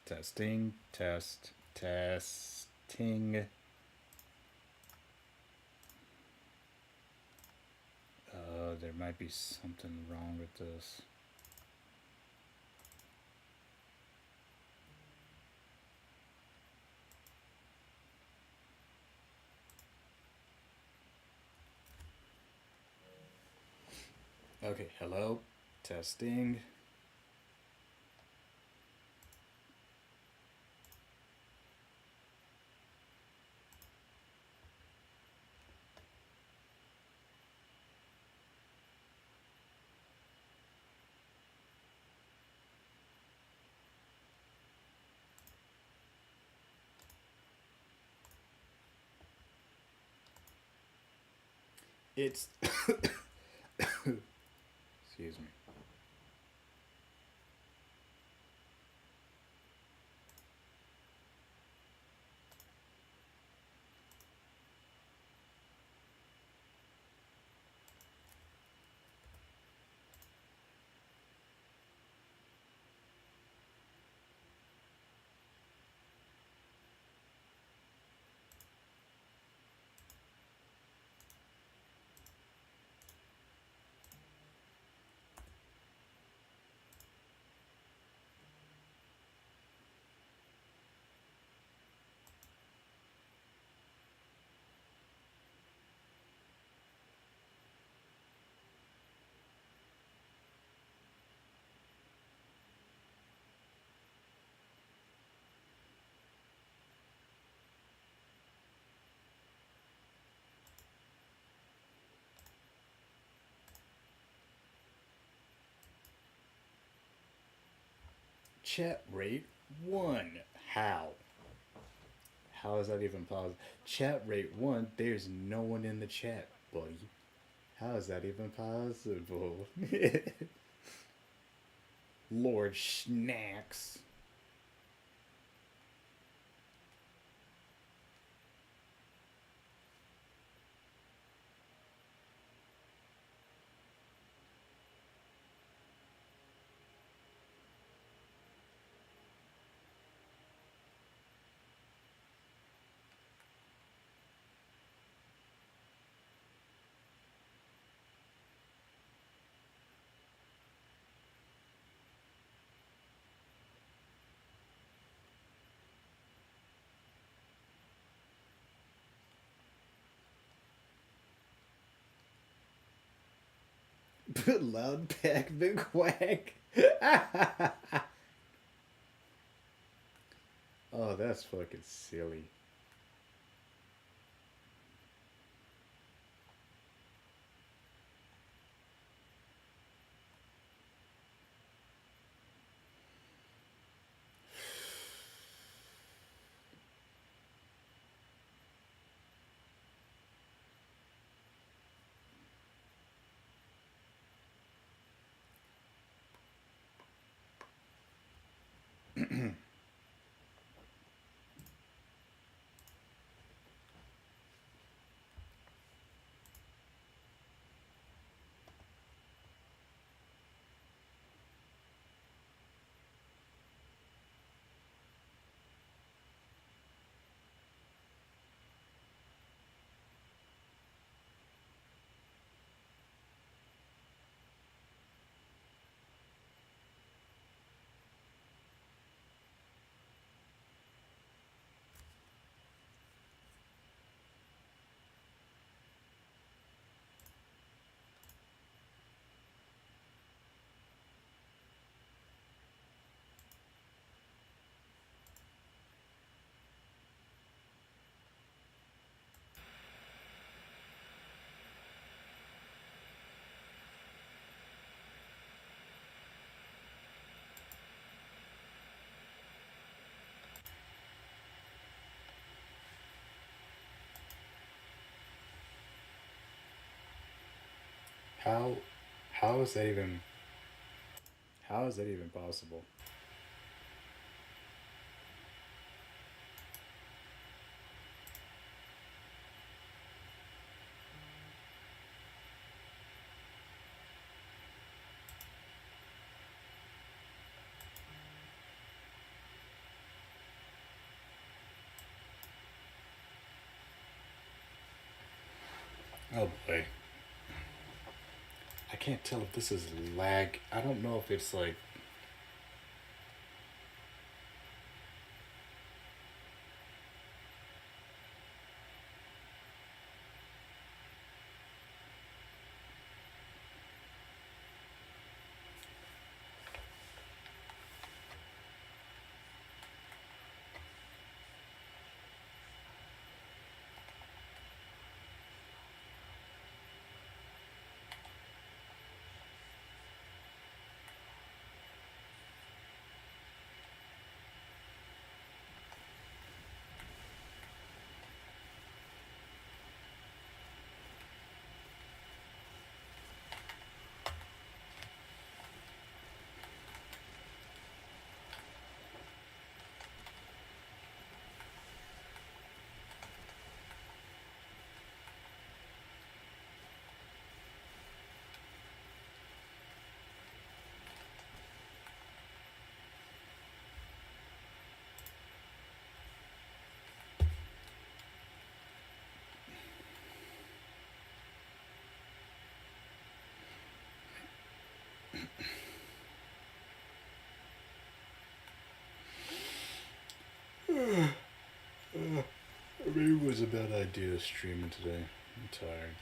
Testing, testing. There might be something wrong with this. Okay, hello, testing. It's excuse me. Chat rate 1. How? How is that even possible? Chat rate 1, there's no one in the chat, buddy. How is that even possible? Lord Snacks. Loud pack the quack. Oh, that's fucking silly. How how is that even how is that even possible? Oh boy. I can't tell if this is lag. I don't know if it's like. Maybe it was a bad idea streaming today. I'm tired.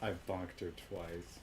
I've bonked her twice.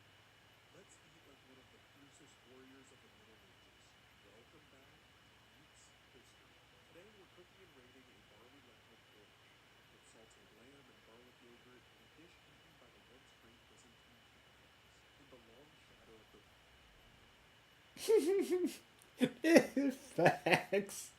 Let's eat like one of the fiercest warriors of the Middle Ages. Welcome back to Eats History. Today we're cooking and raiding a barley lentil porridge with salted lamb and garlic yogurt in a dish eaten by the once great Byzantine kingdoms in the long shadow of the Facts.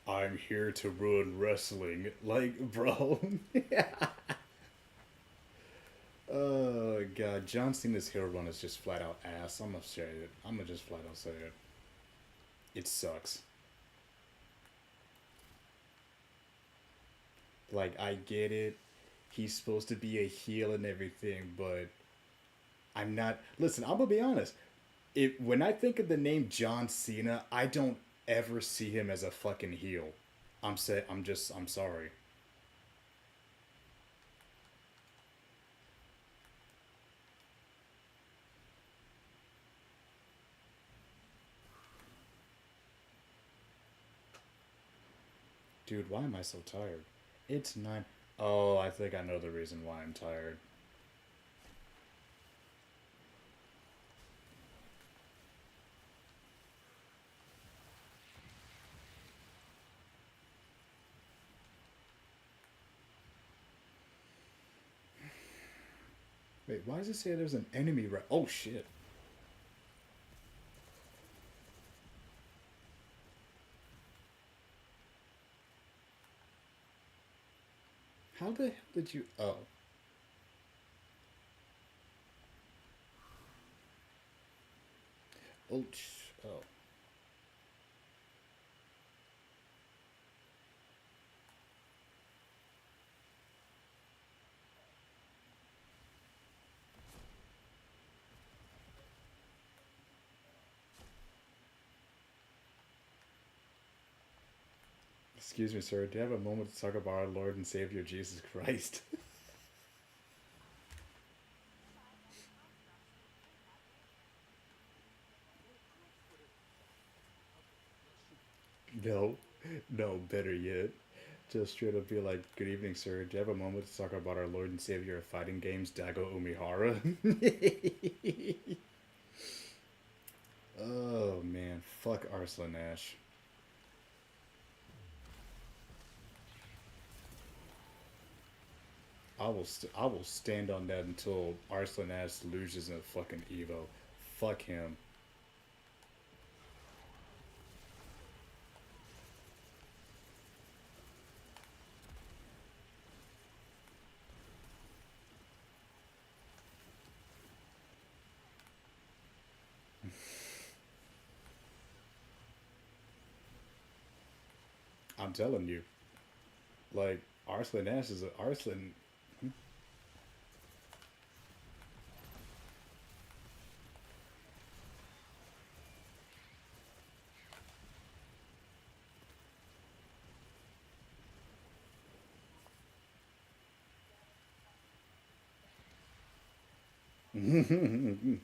I'm here to ruin wrestling. Like, bro. Oh god, John Cena's heel run is just flat out ass. I'm gonna say it. I'm gonna just flat out say it. It sucks. Like, I get it. He's supposed to be a heel and everything, but I'm not. Listen, I'm gonna be honest. It when I think of the name John Cena, I don't ever see him as a fucking heel. I'm sorry. Dude, why am I so tired? It's 9. Oh, I think I know the reason why I'm tired. Wait, why does it say there's an enemy right? Oh shit. How the hell did you? Oh. Oh. Oh. Excuse me, sir. Do you have a moment to talk about our Lord and Savior Jesus Christ? No. No, better yet. Just straight up be like, good evening, sir. Do you have a moment to talk about our Lord and Savior of fighting games, Dago Umihara? Oh man, fuck Arslan Ash. I will stand on that until Arslan Ash loses in a fucking Evo. Fuck him. I'm telling you, like Arslan Ash is a Arslan. Mm-hmm.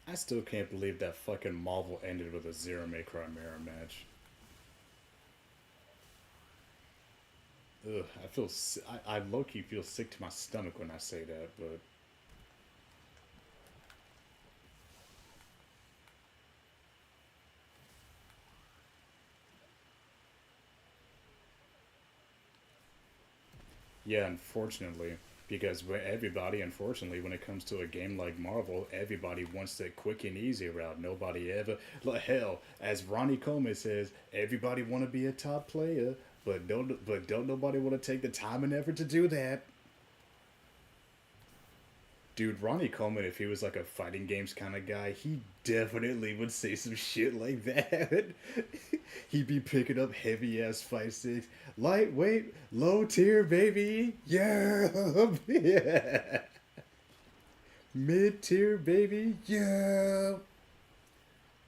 I still can't believe that fucking Marvel ended with a Zero May Cry mirror match. Ugh, I low key feel sick to my stomach when I say that, but yeah, unfortunately, because everybody, unfortunately, when it comes to a game like Marvel, everybody wants the quick and easy route. Nobody ever, like hell, as Ronnie Coleman says, everybody want to be a top player, but don't nobody want to take the time and effort to do that. Dude, Ronnie Coleman, if he was like a fighting games kind of guy, he definitely would say some shit like that. He'd be picking up heavy ass fight sticks, lightweight, low tier, baby. Yeah, yeah. Mid tier, baby. Yeah,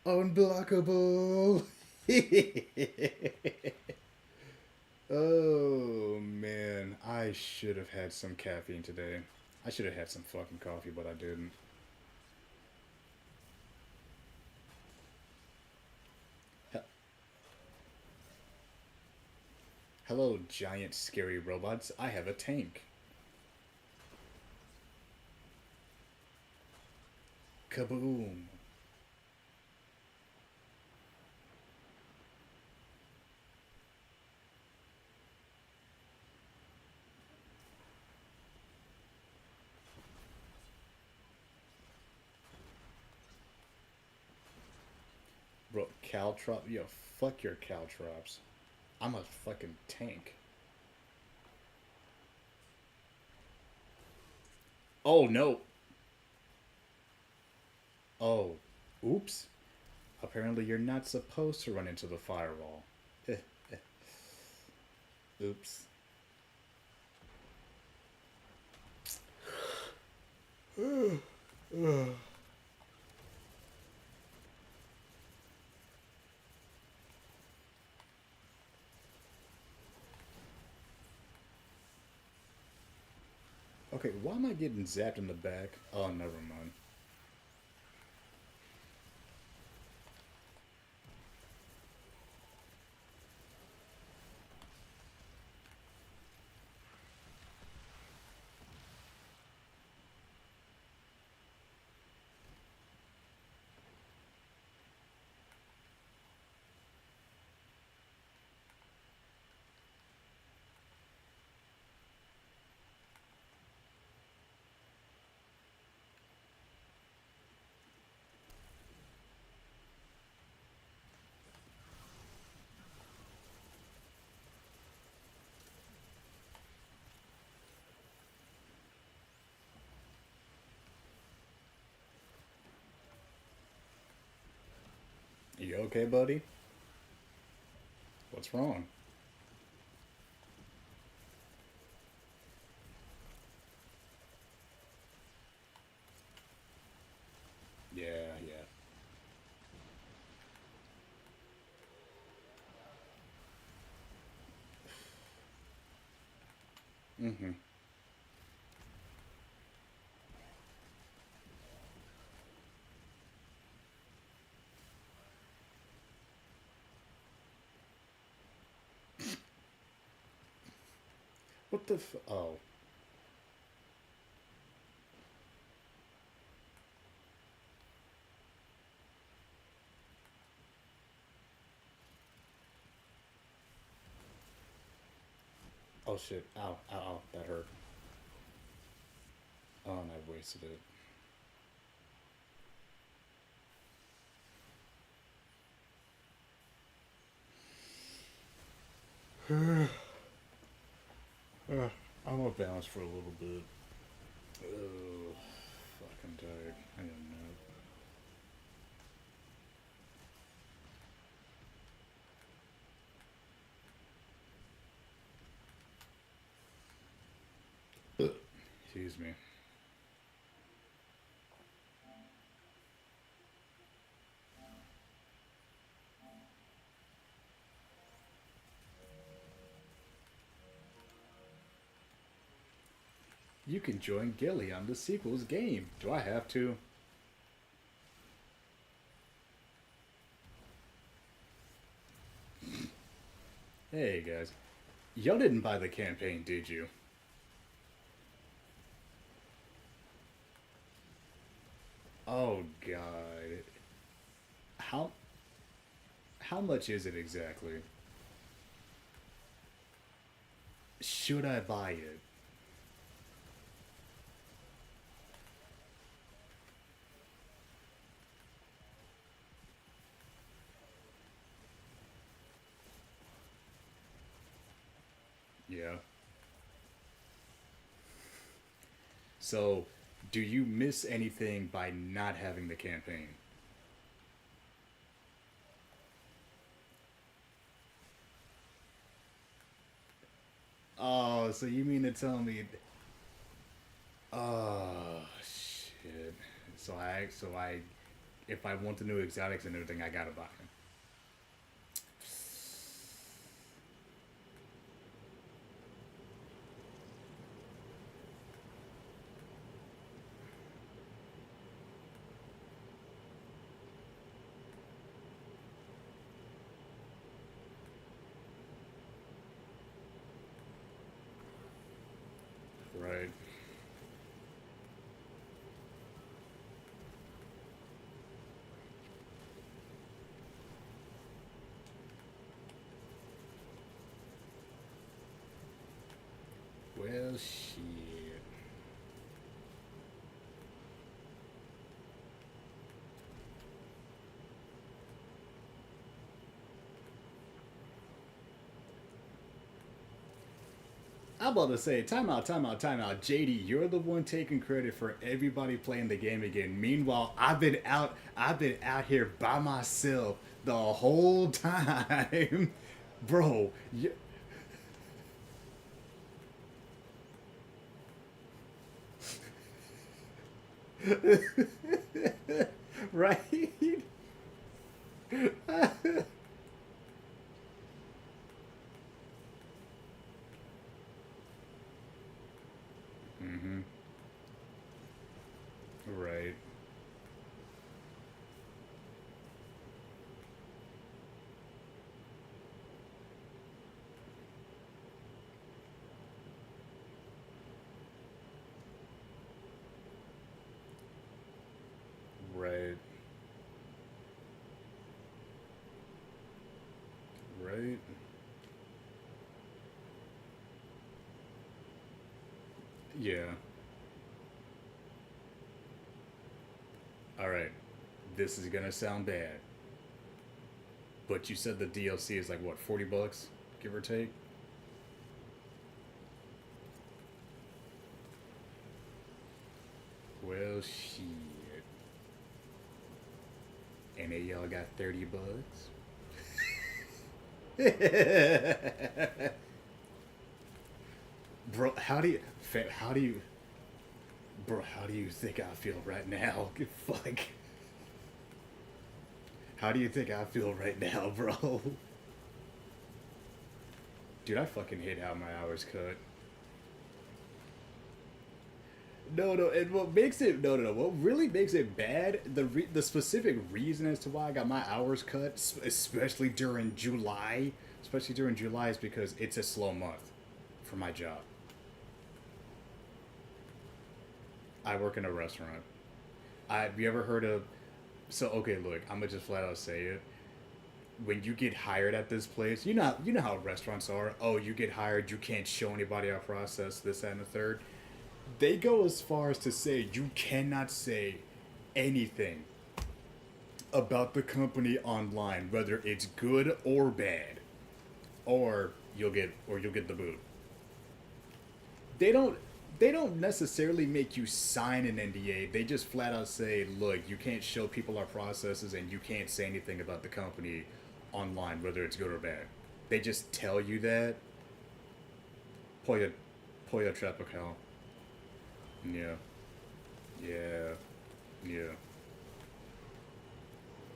unblockable. Oh man, I should have had some caffeine today. I should have had some fucking coffee, but I didn't. He- Hello, giant scary robots. I have a tank. Kaboom. Bro, Caltrop. Yo, fuck your Caltrops. I'm a fucking tank. Oh no. Oh. Oops. Apparently you're not supposed to run into the firewall. Oops. Okay, why am I getting zapped in the back? Oh, never mind. You okay, buddy? What's wrong? Yeah, yeah. Mm-hmm. What the oh. Oh shit. Ow, ow, ow. That hurt. Oh, and I wasted it. I'm off balance for a little bit. Oh, fucking tired. I don't know. Excuse me. You can join Gilly on the sequels game. Do I have to? Hey guys. Y'all didn't buy the campaign, did you? Oh god. How how much is it exactly? Should I buy it? Yeah. So, do you miss anything by not having the campaign? Oh, so you mean to tell me? Oh shit. So I, if I want the new exotics and everything, I gotta buy them. Well, shit. I'm about to say, timeout, timeout, timeout. JD, you're the one taking credit for everybody playing the game again. Meanwhile, I've been out here by myself the whole time, bro. Right? Mm-hmm. Right. Right. Right. Yeah. All right. This is gonna sound bad, but you said the DLC is like what, $40, give or take. Well, shit. And then y'all got $30. Bro, how do you, bro, how do you think I feel right now? Fuck. How do you think I feel right now, bro? Dude, I fucking hate how my hours cut. No, no, and what makes it what really makes it bad, the specific reason as to why I got my hours cut, especially during July, is because it's a slow month for my job. I work in a restaurant. Have you ever heard of? So okay, look, I'm gonna just flat out say it. When you get hired at this place, you know how restaurants are. Oh, you get hired, you can't show anybody our process, this, that, and the third. They go as far as to say you cannot say anything about the company online, whether it's good or bad, or you'll get the boot. They don't they don't necessarily make you sign an NDA. They just flat out say, "Look, you can't show people our processes, and you can't say anything about the company online, whether it's good or bad." They just tell you that. Pollo, Pollo Tropical. Yeah, yeah, yeah,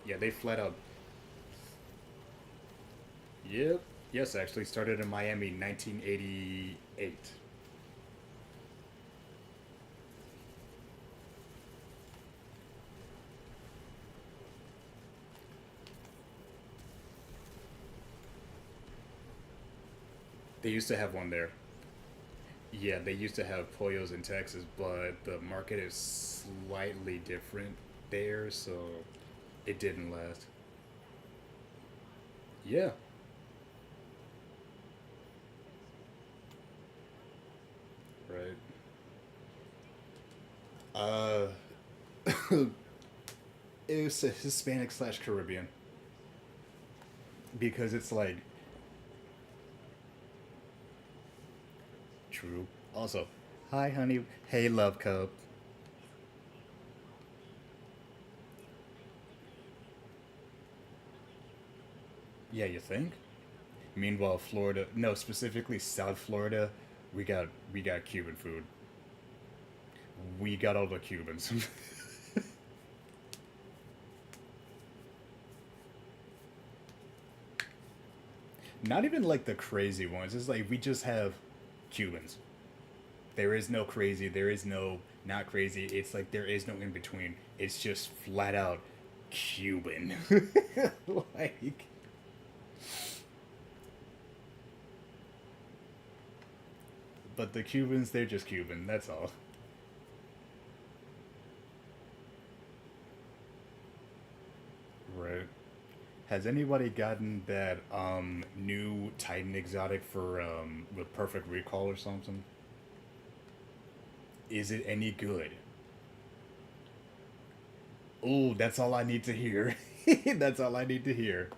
yeah. They flat out. Yep. Yes, actually started in Miami, 1988. They used to have one there. Yeah, they used to have pollos in Texas, but the market is slightly different there, so it didn't last. Yeah. Right. Uh, it was a Hispanic slash Caribbean because it's like true. Also, hi, honey. Hey, love cup. Yeah, you think? Meanwhile, Florida, no, specifically South Florida, we got Cuban food. We got all the Cubans. Not even like the crazy ones. It's like we just have Cubans. There is no crazy. There is no not crazy. It's like there is no in between. It's just flat out Cuban. Like, but the Cubans, they're just Cuban. That's all. Right. Has anybody gotten that new Titan exotic for with Perfect Recall or something? Is it any good? Ooh, that's all I need to hear. That's all I need to hear.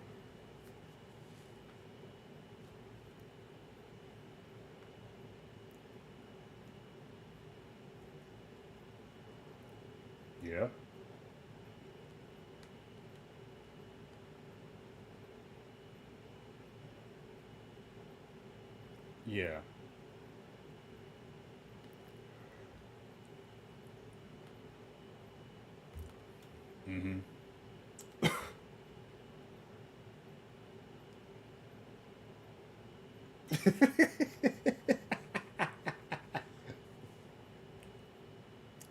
Yeah. Yeah. Mm-hmm.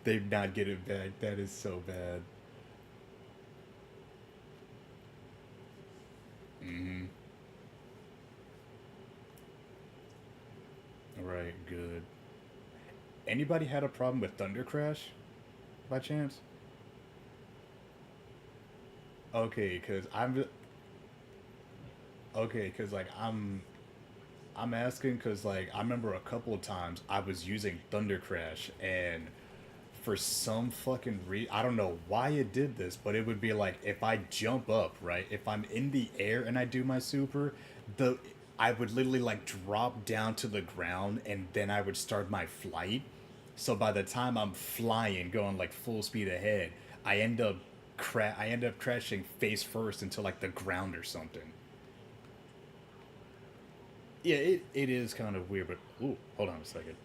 They not get it back. That is so bad. Mm-hmm. Right, good. Anybody had a problem with Thunder Crash by chance? Okay, cause I'm okay, cause like I'm asking because like I remember a couple of times I was using Thunder Crash and for some fucking I don't know why it did this, but it would be like if I jump up, right? If I'm in the air and I do my super, the I would literally like drop down to the ground and then I would start my flight. So by the time I'm flying, going like full speed ahead, I end up crashing face first into like the ground or something. Yeah, it is kind of weird, but ooh, hold on a second.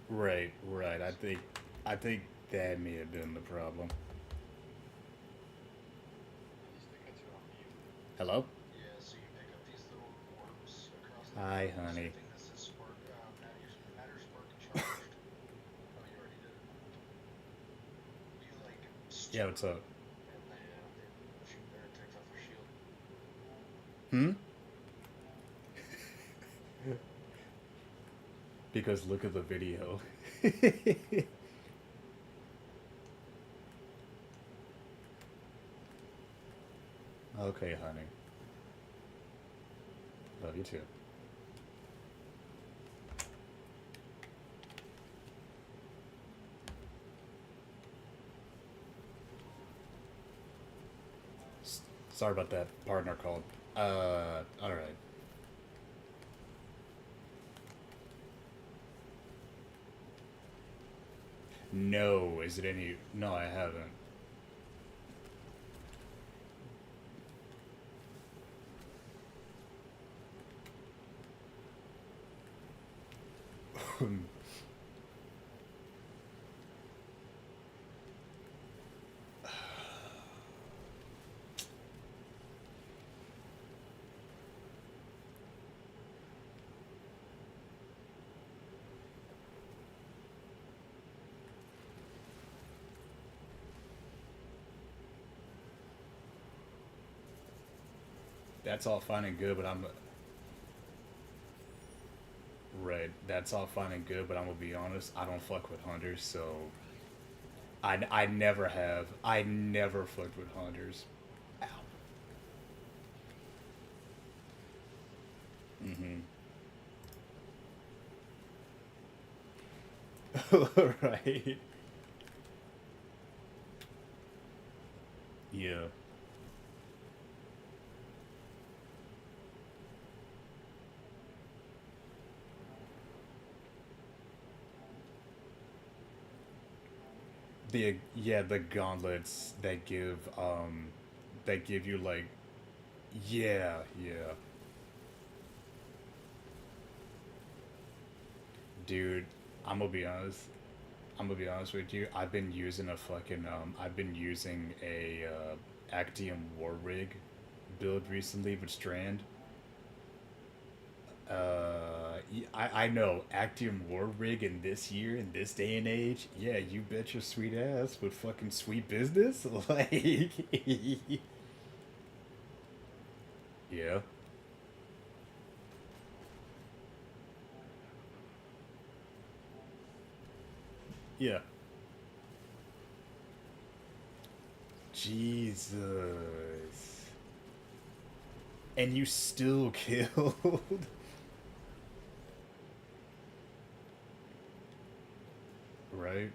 Right, right. I think that may have been the problem. Hello? Hi, honey. Yeah, what's up? Hmm? Because look at the video. Okay, honey. Love you too. Sorry about that. Partner called. Alright. No, is it any. No, I haven't. That's all fine and good, but I'm. Right, that's all fine and good, but I'm gonna be honest, I don't fuck with hunters, so. I never have. I never fucked with hunters. Mm hmm. Right. Yeah. The gauntlets that give you like yeah, yeah. Dude, I'm gonna be honest. I'm gonna be honest with you. I've been using a Actium War Rig build recently with Strand. I know Actium War Rig in this year, in this day and age. Yeah, you bet your sweet ass with fucking sweet business. Like, yeah, yeah. Jesus. and you still killed. Right?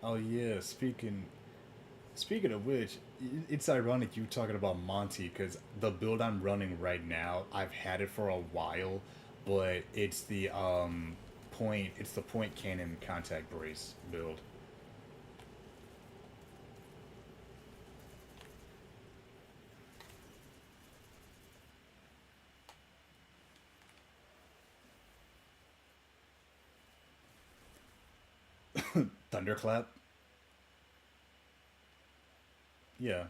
Oh yeah, speaking of which, it's ironic you talking about Monty because the build I'm running right now, I've had it for a while, but it's the point cannon contact brace build. Thunderclap. Yeah.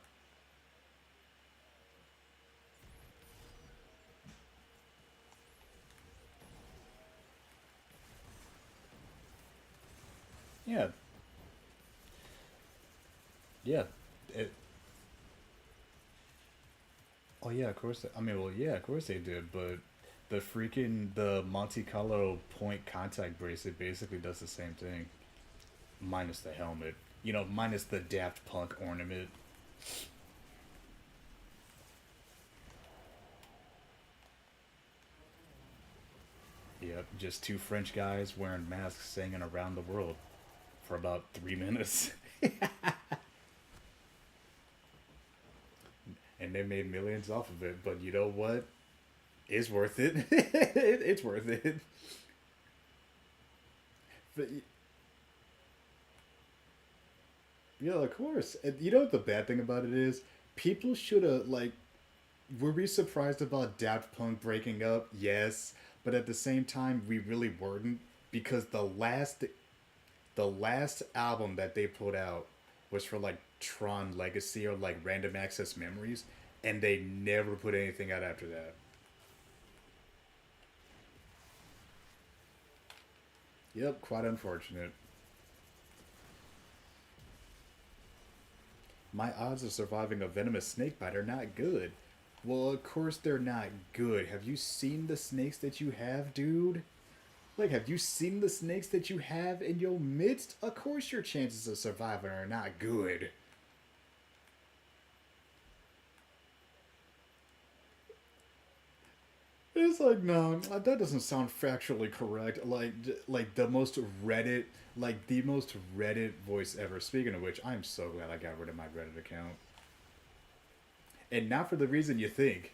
Yeah. Yeah. It, oh yeah, of course. I mean, well, yeah, of course they did, but the Monte Carlo point contact brace, it basically does the same thing, minus the helmet. Minus the Daft Punk ornament. Yep, just two French guys wearing masks singing around the world for about 3 minutes, and they made millions off of it. But you know what? It's worth it. It's worth it. But yeah, of course. And you know what the bad thing about it is? People should have like. Were we surprised about Daft Punk breaking up? Yes, but at the same time, we really weren't because the last album that they put out was for like Tron Legacy or like Random Access Memories, and they never put anything out after that. Yep, quite unfortunate. My odds of surviving a venomous snake bite are not good. Well, of course they're not good. Have you seen the snakes that you have, dude? Like, have you seen the snakes that you have in your midst? Of course your chances of surviving are not good. It's like, no, that doesn't sound factually correct. Like the most Reddit voice ever. Speaking of which, I'm so glad I got rid of my Reddit account, and not for the reason you think.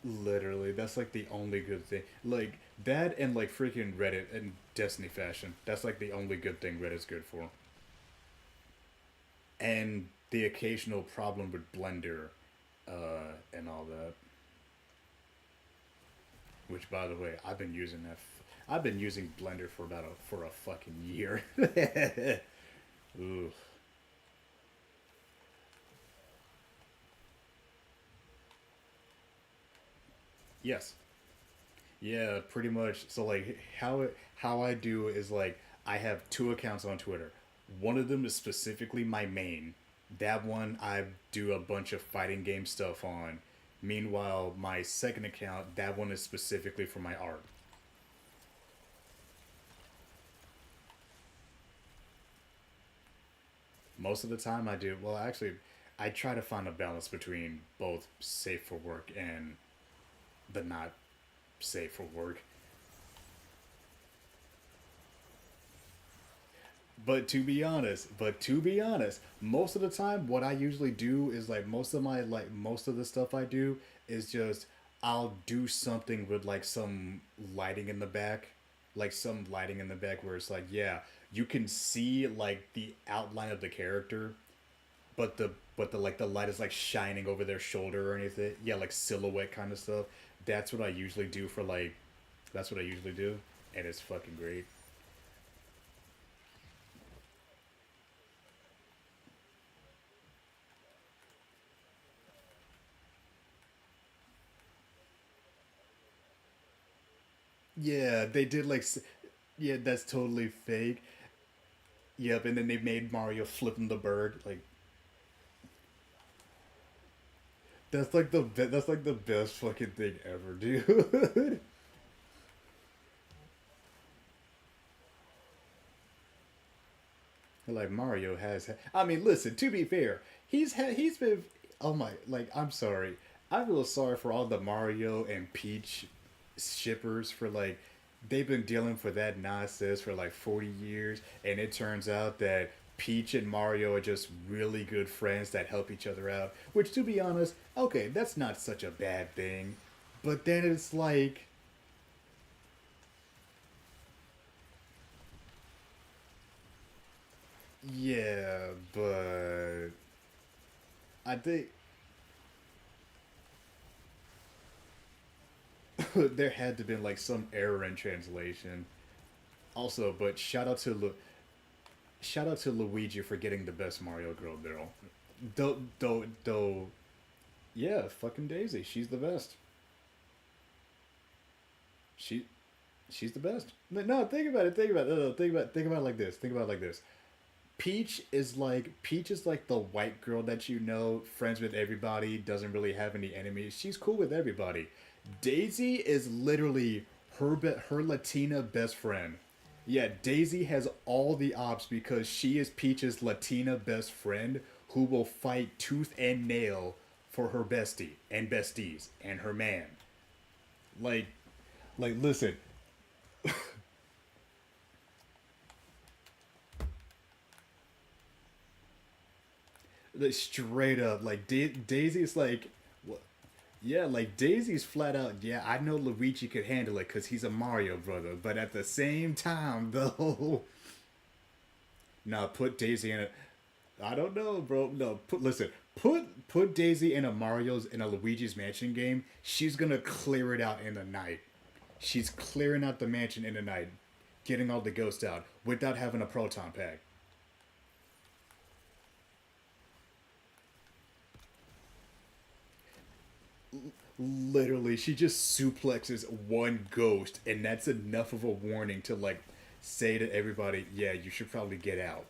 Literally, that's like the only good thing. Like that, and like freaking Reddit and Destiny fashion. That's like the only good thing Reddit's good for. And the occasional problem with Blender, and all that. Which, by the way, I've been using Blender for a fucking year. Ooh, yes, yeah, pretty much. So like how I do is like I have two accounts on Twitter. One of them is specifically my main. That one I do a bunch of fighting game stuff on. Meanwhile, my second account, that one is specifically for my art. Most of the time I do. Well, actually, I try to find a balance between both safe for work and the not safe for work. But to be honest, most of the time, what I usually do is like most of the stuff I do is just I'll do something with like some lighting in the back, like some lighting in the back where it's like, yeah, you can see like the outline of the character, but the like the light is like shining over their shoulder or anything. Yeah, like silhouette kind of stuff. That's what I usually do for like. That's what I usually do, and it's fucking great. Yeah, they did yeah, that's totally fake. Yep, and then they made Mario flipping the bird. Like that's like the best fucking thing ever, dude. like Mario has. I mean, listen. To be fair, he's been. Oh my, like I'm sorry. I feel sorry for all the Mario and Peach shippers for like they've been dealing for that nonsense for like 40 years, and it turns out that Peach and Mario are just really good friends that help each other out. Which, to be honest, okay, that's not such a bad thing. But then it's like, yeah, but I think there had to been like some error in translation. Also, but shout out to Luigi for getting the best Mario girl though. Though, yeah, fucking Daisy, she's the best. She she's the best. No, think about it. Think about it. No, think about it like this. Think about it like this. Peach is like the white girl that you know, friends with everybody, doesn't really have any enemies. She's cool with everybody. Daisy is literally her Latina best friend. Yeah, Daisy has all the ops because she is Peach's Latina best friend who will fight tooth and nail for her bestie and besties and her man. Like listen, like, straight up like Daisy's like yeah, like Daisy's flat out. Yeah, I know Luigi could handle it because he's a Mario brother. But at the same time, though, nah, put Daisy in a. I don't know, bro. No, put Daisy in a Mario's in a Luigi's Mansion game. She's gonna clear it out in the night. She's clearing out the mansion in the night, getting all the ghosts out without having a proton pack. Literally, she just suplexes one ghost, and that's enough of a warning to like say to everybody, "Yeah, you should probably get out,"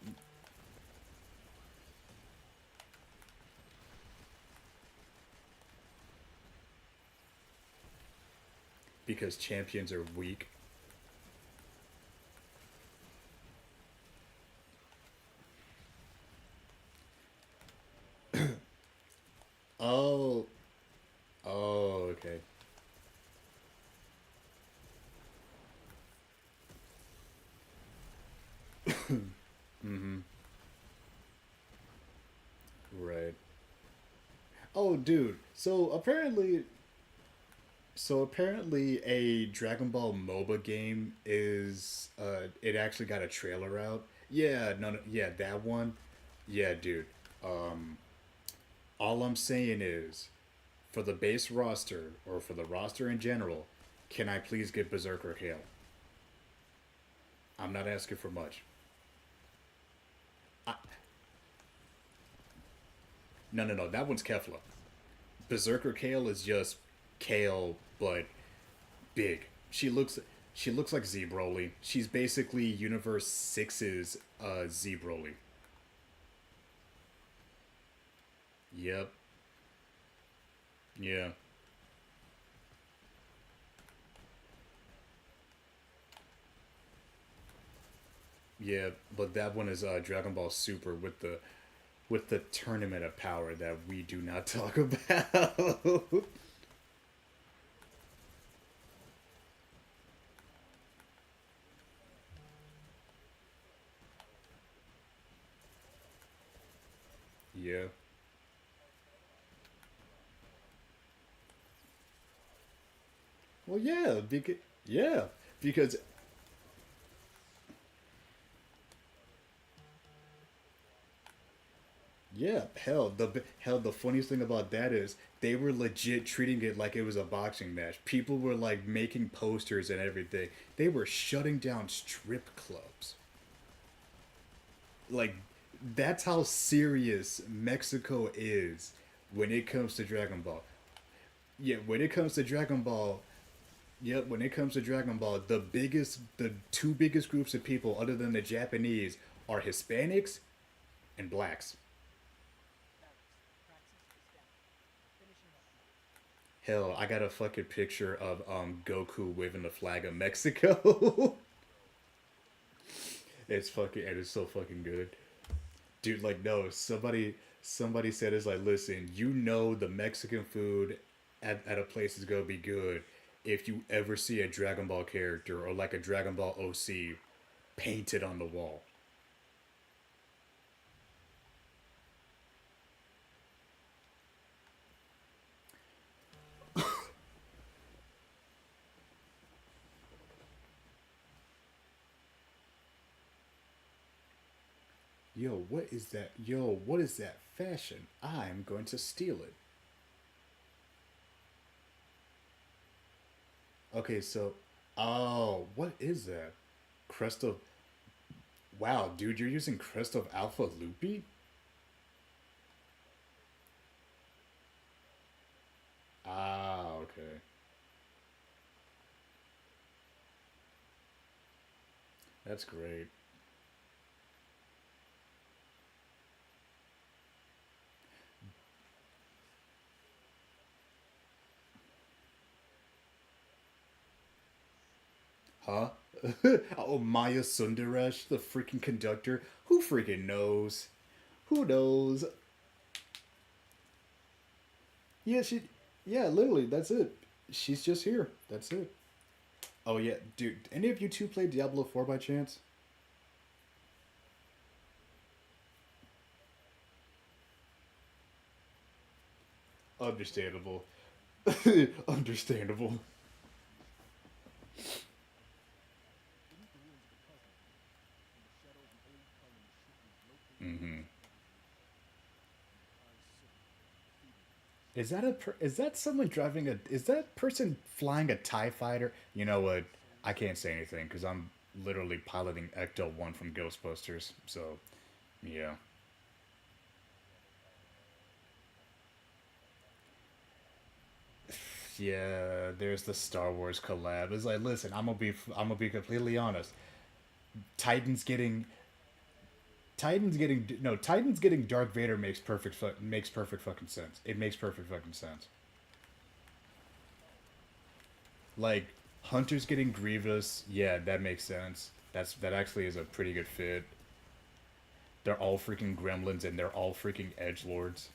because champions are weak. Oh, oh, okay. Mm-hmm. Right. Oh, dude. So apparently, a Dragon Ball MOBA game is it actually got a trailer out. Yeah, no, yeah, that one. Yeah, dude. Um, all I'm saying is, for the base roster or for the roster in general, can I please get Berserker Kale? I'm not asking for much. I, no, no, no. That one's Kefla. Berserker Kale is just Kale, but big. She looks like Z Broly. She's basically Universe Six's Z Broly. Yep. Yeah. Yeah. But that one is Dragon Ball Super with the tournament of power that we do not talk about. Yeah. Well, yeah, because yeah, hell the funniest thing about that is they were legit treating it like it was a boxing match. People were like making posters and everything. They were shutting down strip clubs. Like that's how serious Mexico is when it comes to Dragon Ball. Yeah, when it comes to Dragon Ball, yep, when it comes to Dragon Ball, the two biggest groups of people other than the Japanese are Hispanics and blacks. Hell, I got a fucking picture of Goku waving the flag of Mexico. It's fucking, and it's so fucking good. Dude, like no, somebody said it's like, listen, you know the Mexican food at a place is gonna be good if you ever see a Dragon Ball character or like a Dragon Ball OC painted on the wall. Yo, what is that? Yo, what is that fashion? I'm going to steal it. Okay, so, oh, what is that? Crest of, wow, dude, you're using Crest of Alpha Loopy? Ah, okay. That's great. Huh? Oh, Maya Sundaresh, the freaking conductor. Who freaking knows? Who knows? Yeah, she. Yeah, literally, that's it. She's just here. That's it. Oh yeah, dude. Any of you two play Diablo 4 by chance? Understandable. Understandable. Mm-hmm. Is that someone driving a is that person flying a TIE fighter? You know what? I can't say anything because I'm literally piloting Ecto 1 from Ghostbusters. So, yeah. Yeah, there's the Star Wars collab. It's like, listen, I'm gonna be completely honest. Titans getting Titans getting Darth Vader makes perfect fucking sense. It makes perfect fucking sense. Like Hunter's getting Grievous, yeah, that makes sense. That actually is a pretty good fit. They're all freaking gremlins and they're all freaking edge lords.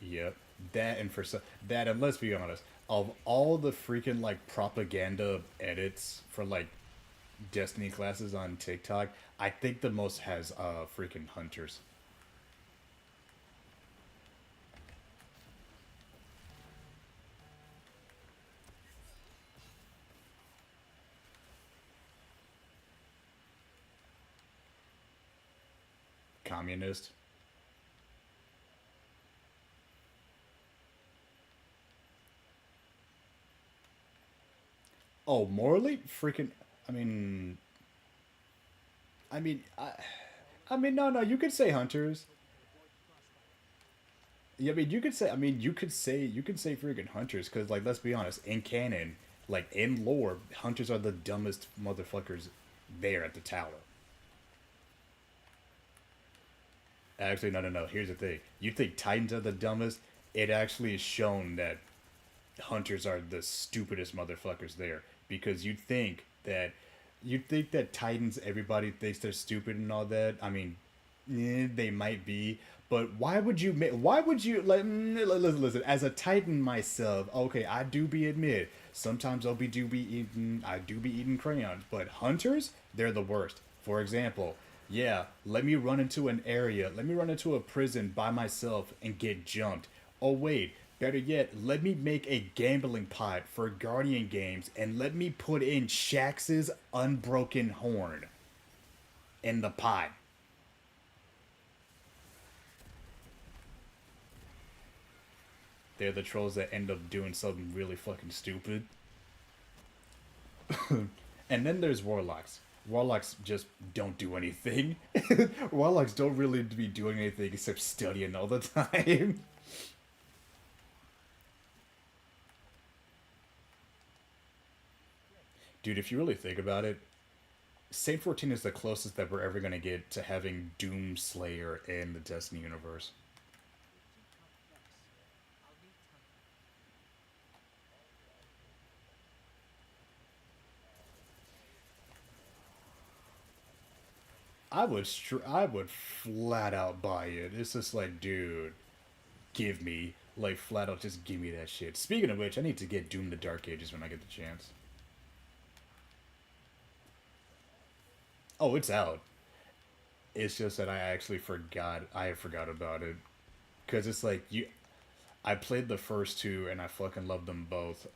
Yep. That and let's be honest, of all the freaking like propaganda edits for like Destiny classes on TikTok, I think the most has freaking hunters. Communist. Oh, morally, freaking. I mean, I mean, I, I mean, no, no. You could say hunters. Yeah, I mean, you could say. I mean, you could say freaking hunters because, like, let's be honest. In canon, like in lore, hunters are the dumbest motherfuckers there at the tower. Actually, no, no, no. Here's the thing. You think Titans are the dumbest? It actually is shown that hunters are the stupidest motherfuckers there because you'd think that Titans everybody thinks they're stupid and all that. I mean, they might be, but why would you listen as a Titan myself? Okay, sometimes I do be eating crayons, but hunters they're the worst. For example, yeah, let me run into a prison by myself and get jumped. Oh wait, better yet, let me make a gambling pot for Guardian Games and let me put in Shax's unbroken horn in the pot. They're the trolls that end up doing something really fucking stupid. And then there's warlocks. Warlocks just don't do anything. Warlocks don't really be doing anything except studying all the time. Dude, if you really think about it, Saint 14 is the closest that we're ever going to get to having Doom Slayer in the Destiny universe. I would flat out buy it. It's just like, dude, give me like flat out, just give me that shit. Speaking of which, I need to get Doom: The Dark Ages when I get the chance. Oh, it's out. It's just that I actually forgot. I forgot about it because it's like you. I played the first two and I fucking loved them both.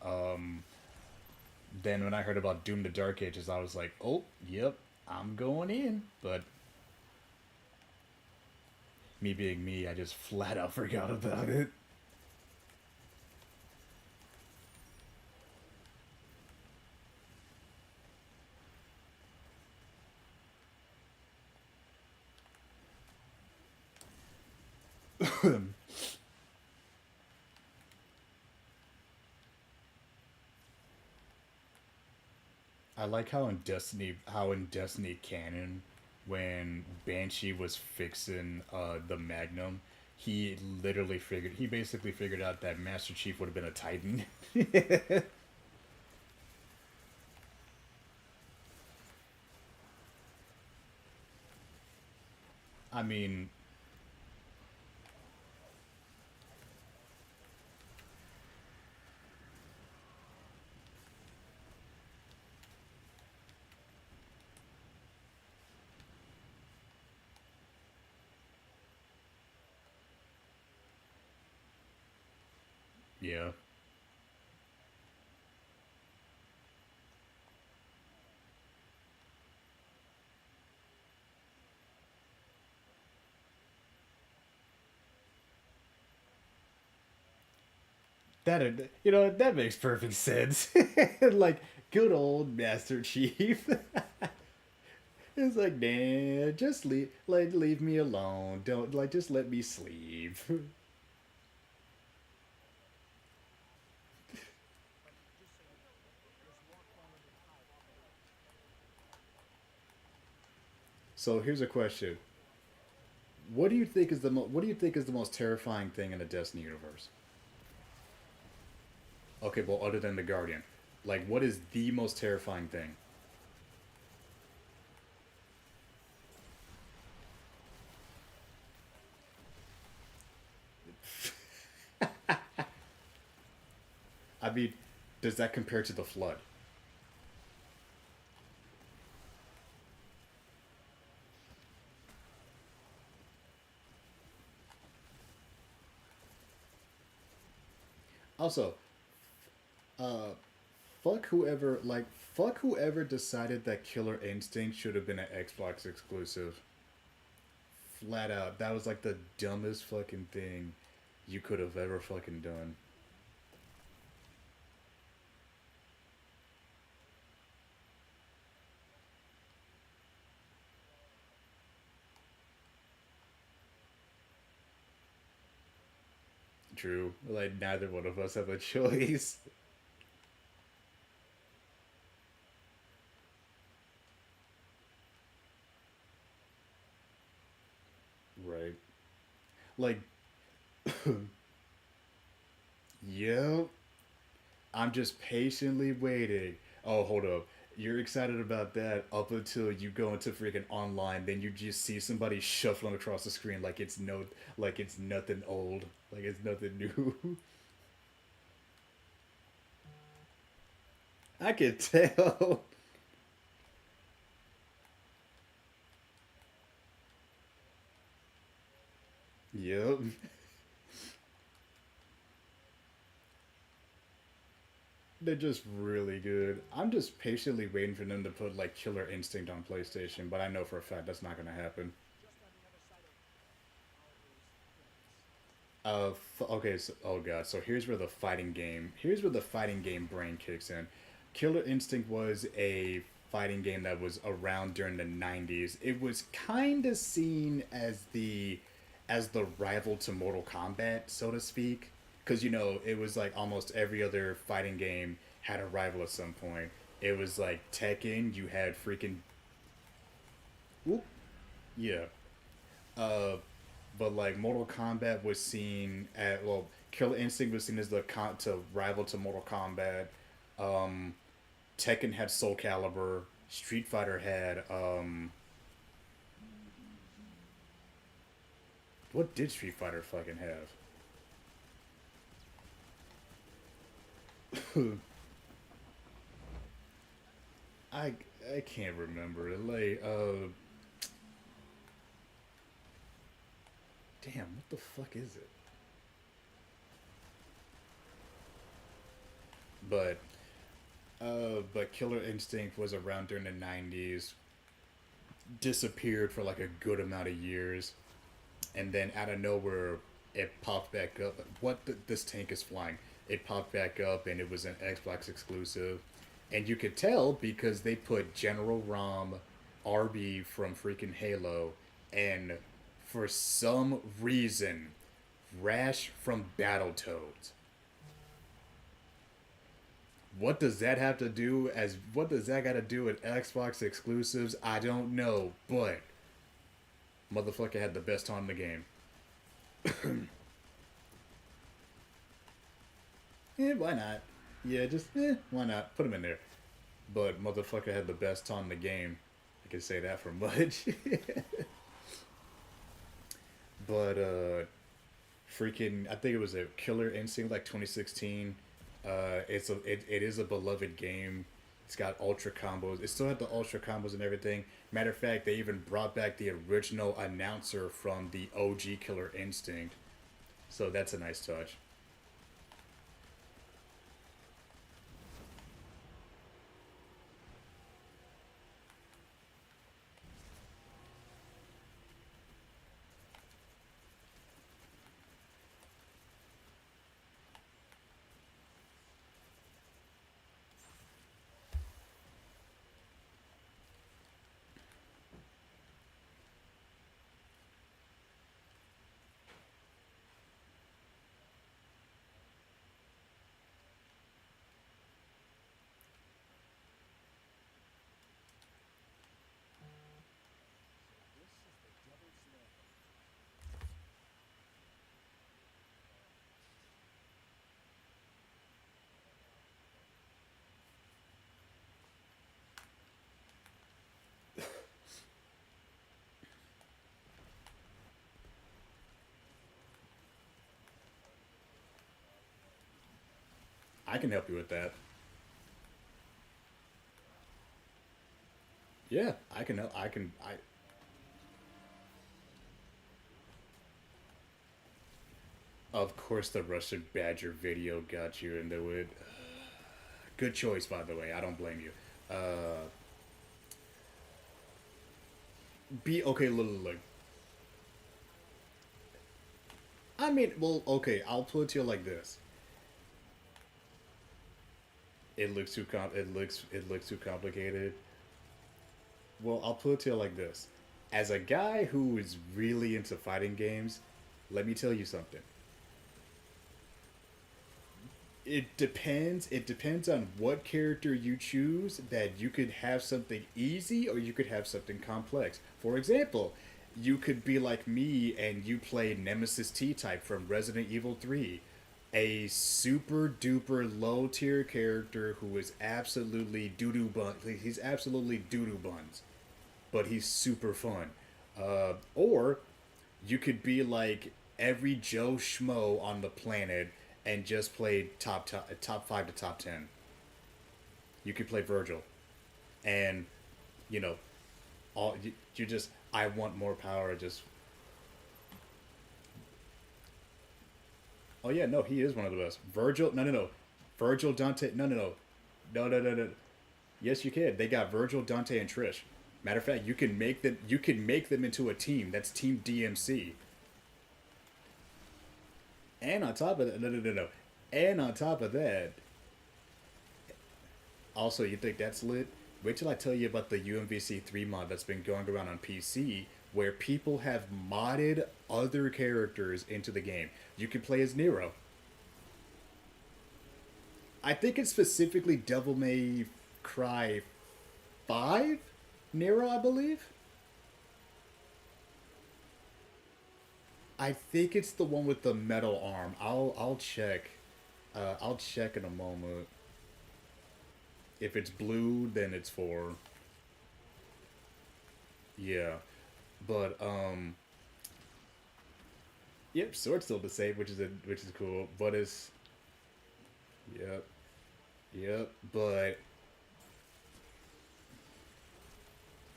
Then when I heard about Doom: The Dark Ages, I was like, oh, yep, I'm going in. But me being me, I just flat out forgot about it. I like how in Destiny canon, when Banshee was fixing the Magnum, he basically figured out that Master Chief would have been a Titan. I mean, yeah. That makes perfect sense. Like good old Master Chief. It's like, nah, just leave me alone. Don't like just let me sleep. So here's a question: what do you think is the most terrifying thing in the Destiny universe? Okay, well, other than the Guardian, like, what is the most terrifying thing? I mean, does that compare to the Flood? Also, uh, fuck whoever decided that Killer Instinct should have been an Xbox exclusive. Flat out, that was like the dumbest fucking thing you could have ever fucking done. True, like neither one of us have a choice. Right. Like, yep. I'm just patiently waiting. Oh, hold up. You're excited about that up until you go into freaking online, then you just see somebody shuffling across the screen like it's nothing old, like it's nothing new. I can tell. Yep. They're just really good. I'm just patiently waiting for them to put like Killer Instinct on PlayStation, but I know for a fact that's not gonna happen. Okay, so, oh god, so here's where the fighting game brain kicks in. Killer Instinct was a fighting game that was around during the 90s. It was kind of seen as the rival to Mortal Kombat, so to speak, cuz it was like almost every other fighting game had a rival at some point. It was like Tekken, you had freaking Oop, yeah. Uh but like Mortal Kombat was seen at Killer Instinct was seen as the to rival to Mortal Kombat. Um, Tekken had Soul Calibur. Street Fighter had What did Street Fighter fucking have? I I can't remember. Like, damn, what the fuck is it? But but Killer Instinct was around during the '90s. Disappeared for like a good amount of years, and then out of nowhere, it popped back up. This tank is flying. It popped back up, and it was an Xbox exclusive, and you could tell because they put General Rom, RB from freaking Halo, and for some reason, Rash from Battletoads. What does that have to do as what does that got to do with Xbox exclusives? I don't know, but motherfucker had the best time in the game. Why not? Yeah, just why not? Put him in there. But motherfucker had the best time in the game. I can say that for much. But freaking, I think it was a Killer Instinct like 2016. It is a beloved game. It's got ultra combos. It still had the ultra combos and everything. Matter of fact, they even brought back the original announcer from the OG Killer Instinct. So that's a nice touch. I can help you with that. Yeah, I can. I can. I. Of course, the Rusted Badger video got you into it. Good choice, by the way. I don't blame you. Be okay. Look. I mean, well, okay. I'll put it to you like this. It looks too complicated. Well, I'll put it to you like this. As a guy who is really into fighting games, let me tell you something. It depends on what character you choose, that you could have something easy or you could have something complex. For example, you could be like me and you play Nemesis T type from Resident Evil 3, a super duper low tier character who is absolutely doo doo bun. He's absolutely doo doo buns, but he's super fun. Or you could be like every Joe Schmo on the planet and just play top 5 to top 10. You could play Virgil, and you know, you just I want more power. Just oh yeah, no, he is one of the best. Virgil, no, Virgil, Dante, no. Yes, you can. They got Virgil, Dante, and Trish. Matter of fact, you can make them. You can make them into a team. That's Team DMC. And on top of that, no. And on top of that, also, you think that's lit? Wait till I tell you about the UMVC 3 mod that's been going around on PC, where people have modded other characters into the game. You can play as Nero. I think it's specifically Devil May Cry 5? Nero, I believe? I think it's the one with the metal arm. I'll check. I'll check in a moment. If it's blue, then it's for yeah. But Yep, sword's still the same, which is cool, but it's yep, yep. But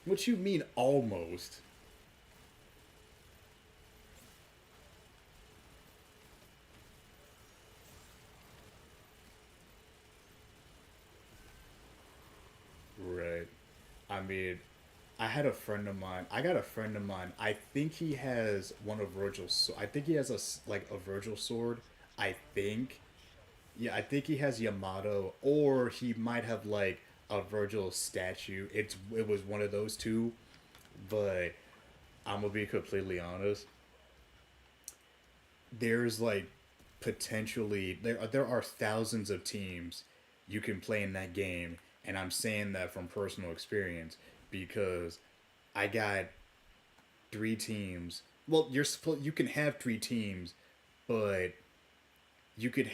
what you mean almost? Right. I mean, I had a friend of mine. I got a friend of mine. I think he has one of Virgil's. I think he has like a Virgil sword. I think. Yeah, I think he has Yamato, or he might have like a Virgil statue. It was one of those two, but I'm gonna be completely honest. There's like potentially there are thousands of teams you can play in that game, and I'm saying that from personal experience because I got three teams. Well, you can have three teams, but you could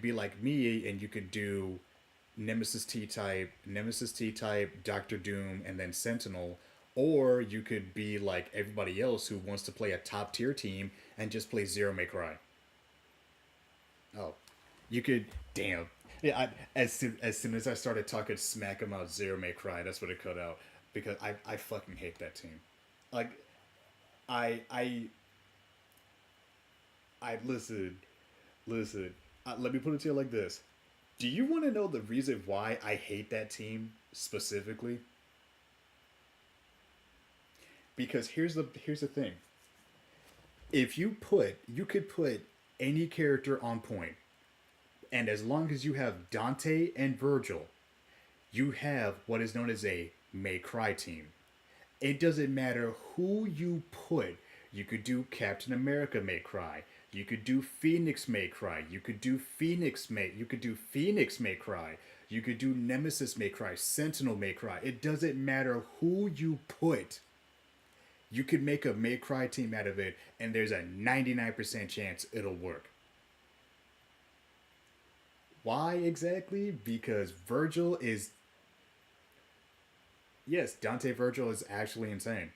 be like me and you could do Nemesis T type, Doctor Doom, and then Sentinel. Or you could be like everybody else who wants to play a top tier team and just play Zero May Cry. Oh, you could. Damn. Yeah. As soon as I started talking smack about Zero May Cry, that's what it cut out because I fucking hate that team. Like I I I listen. Let me put it to you like this. Do you want to know the reason why I hate that team specifically? Because here's the thing. If you could put any character on point, and as long as you have Dante and Virgil, you have what is known as a May Cry team. It doesn't matter who you put. You could do Captain America May Cry. You could do Phoenix May Cry. You could do Phoenix May Cry. You could do Nemesis May Cry. Sentinel May Cry. It doesn't matter who you put. You could make a May Cry team out of it, and there's a 99% chance it'll work. Why exactly? Because Virgil is yes, Dante Virgil is actually insane.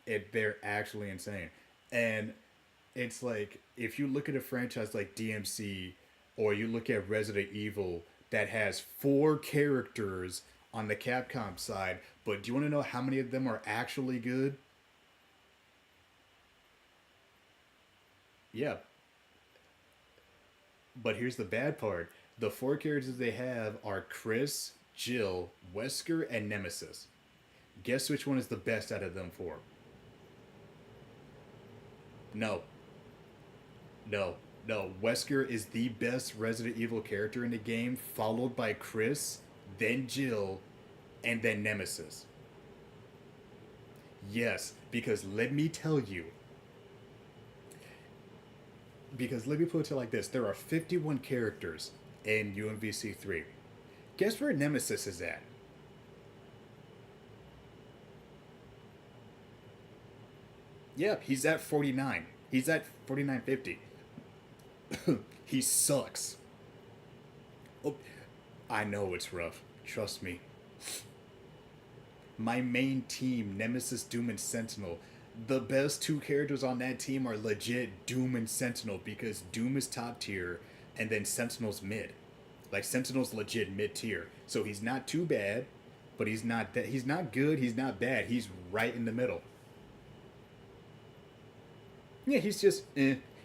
They're actually insane. And it's like if you look at a franchise like DMC or you look at Resident Evil that has four characters on the Capcom side, but do you want to know how many of them are actually good? Yeah, but here's the bad part. The four characters they have are Chris, Jill, Wesker, and Nemesis. Guess which one is the best out of them four? No, no, no. Wesker is the best Resident Evil character in the game, followed by Chris, then Jill, and then Nemesis. Yes, because let me put it like this: there are 51 characters in UMVC 3. Guess where Nemesis is at? Yep, he's at 49. He's at 4950. He sucks. Oh, I know it's rough. Trust me. My main team, Nemesis, Doom, and Sentinel, the best two characters on that team are legit Doom and Sentinel because Doom is top tier and then Sentinel's mid. Like Sentinel's legit mid tier. So he's not too bad, but he's not good, he's not bad. He's right in the middle. Yeah, he's just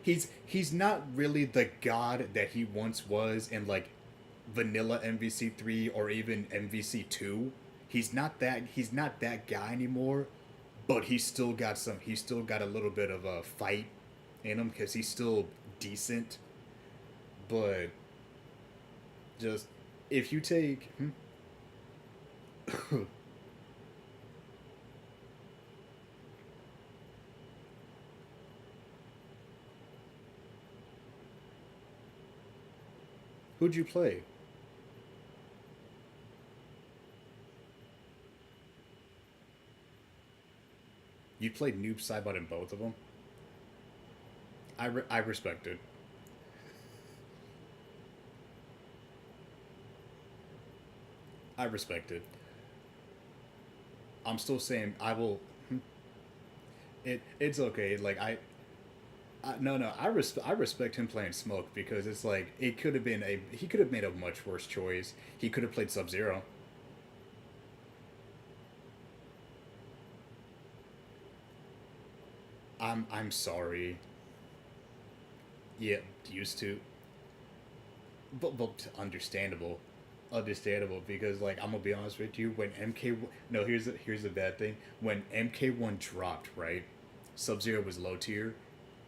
he's not really the god that he once was in like vanilla MVC 3 or even MVC 2. He's not that guy anymore, but he's still got a little bit of a fight in him cuz he's still decent, but just if you take who'd you play? You played Noob Saibot in both of them. I respect it. I respect it. I'm still saying I will. It's okay. Like No, no, I respect him playing Smoke because it's like it could have been a he could have made a much worse choice. He could have played Sub Zero. I'm sorry. Yeah, used to, but understandable, understandable because like I'm gonna be honest with you when MK no here's the bad thing when MK1 dropped right, Sub Zero was low tier,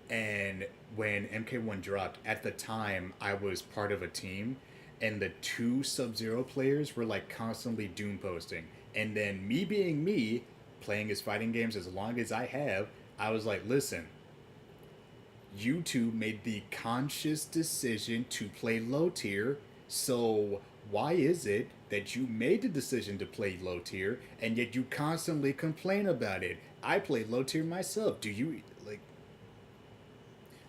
and when MK1 dropped at the time I was part of a team, and the two Sub Zero players were like constantly doom posting, and then me being me, playing his fighting games as long as I have, I was like, listen, you two made the conscious decision to play low tier. So why is it that you made the decision to play low tier and yet you constantly complain about it? I play low tier myself. Do you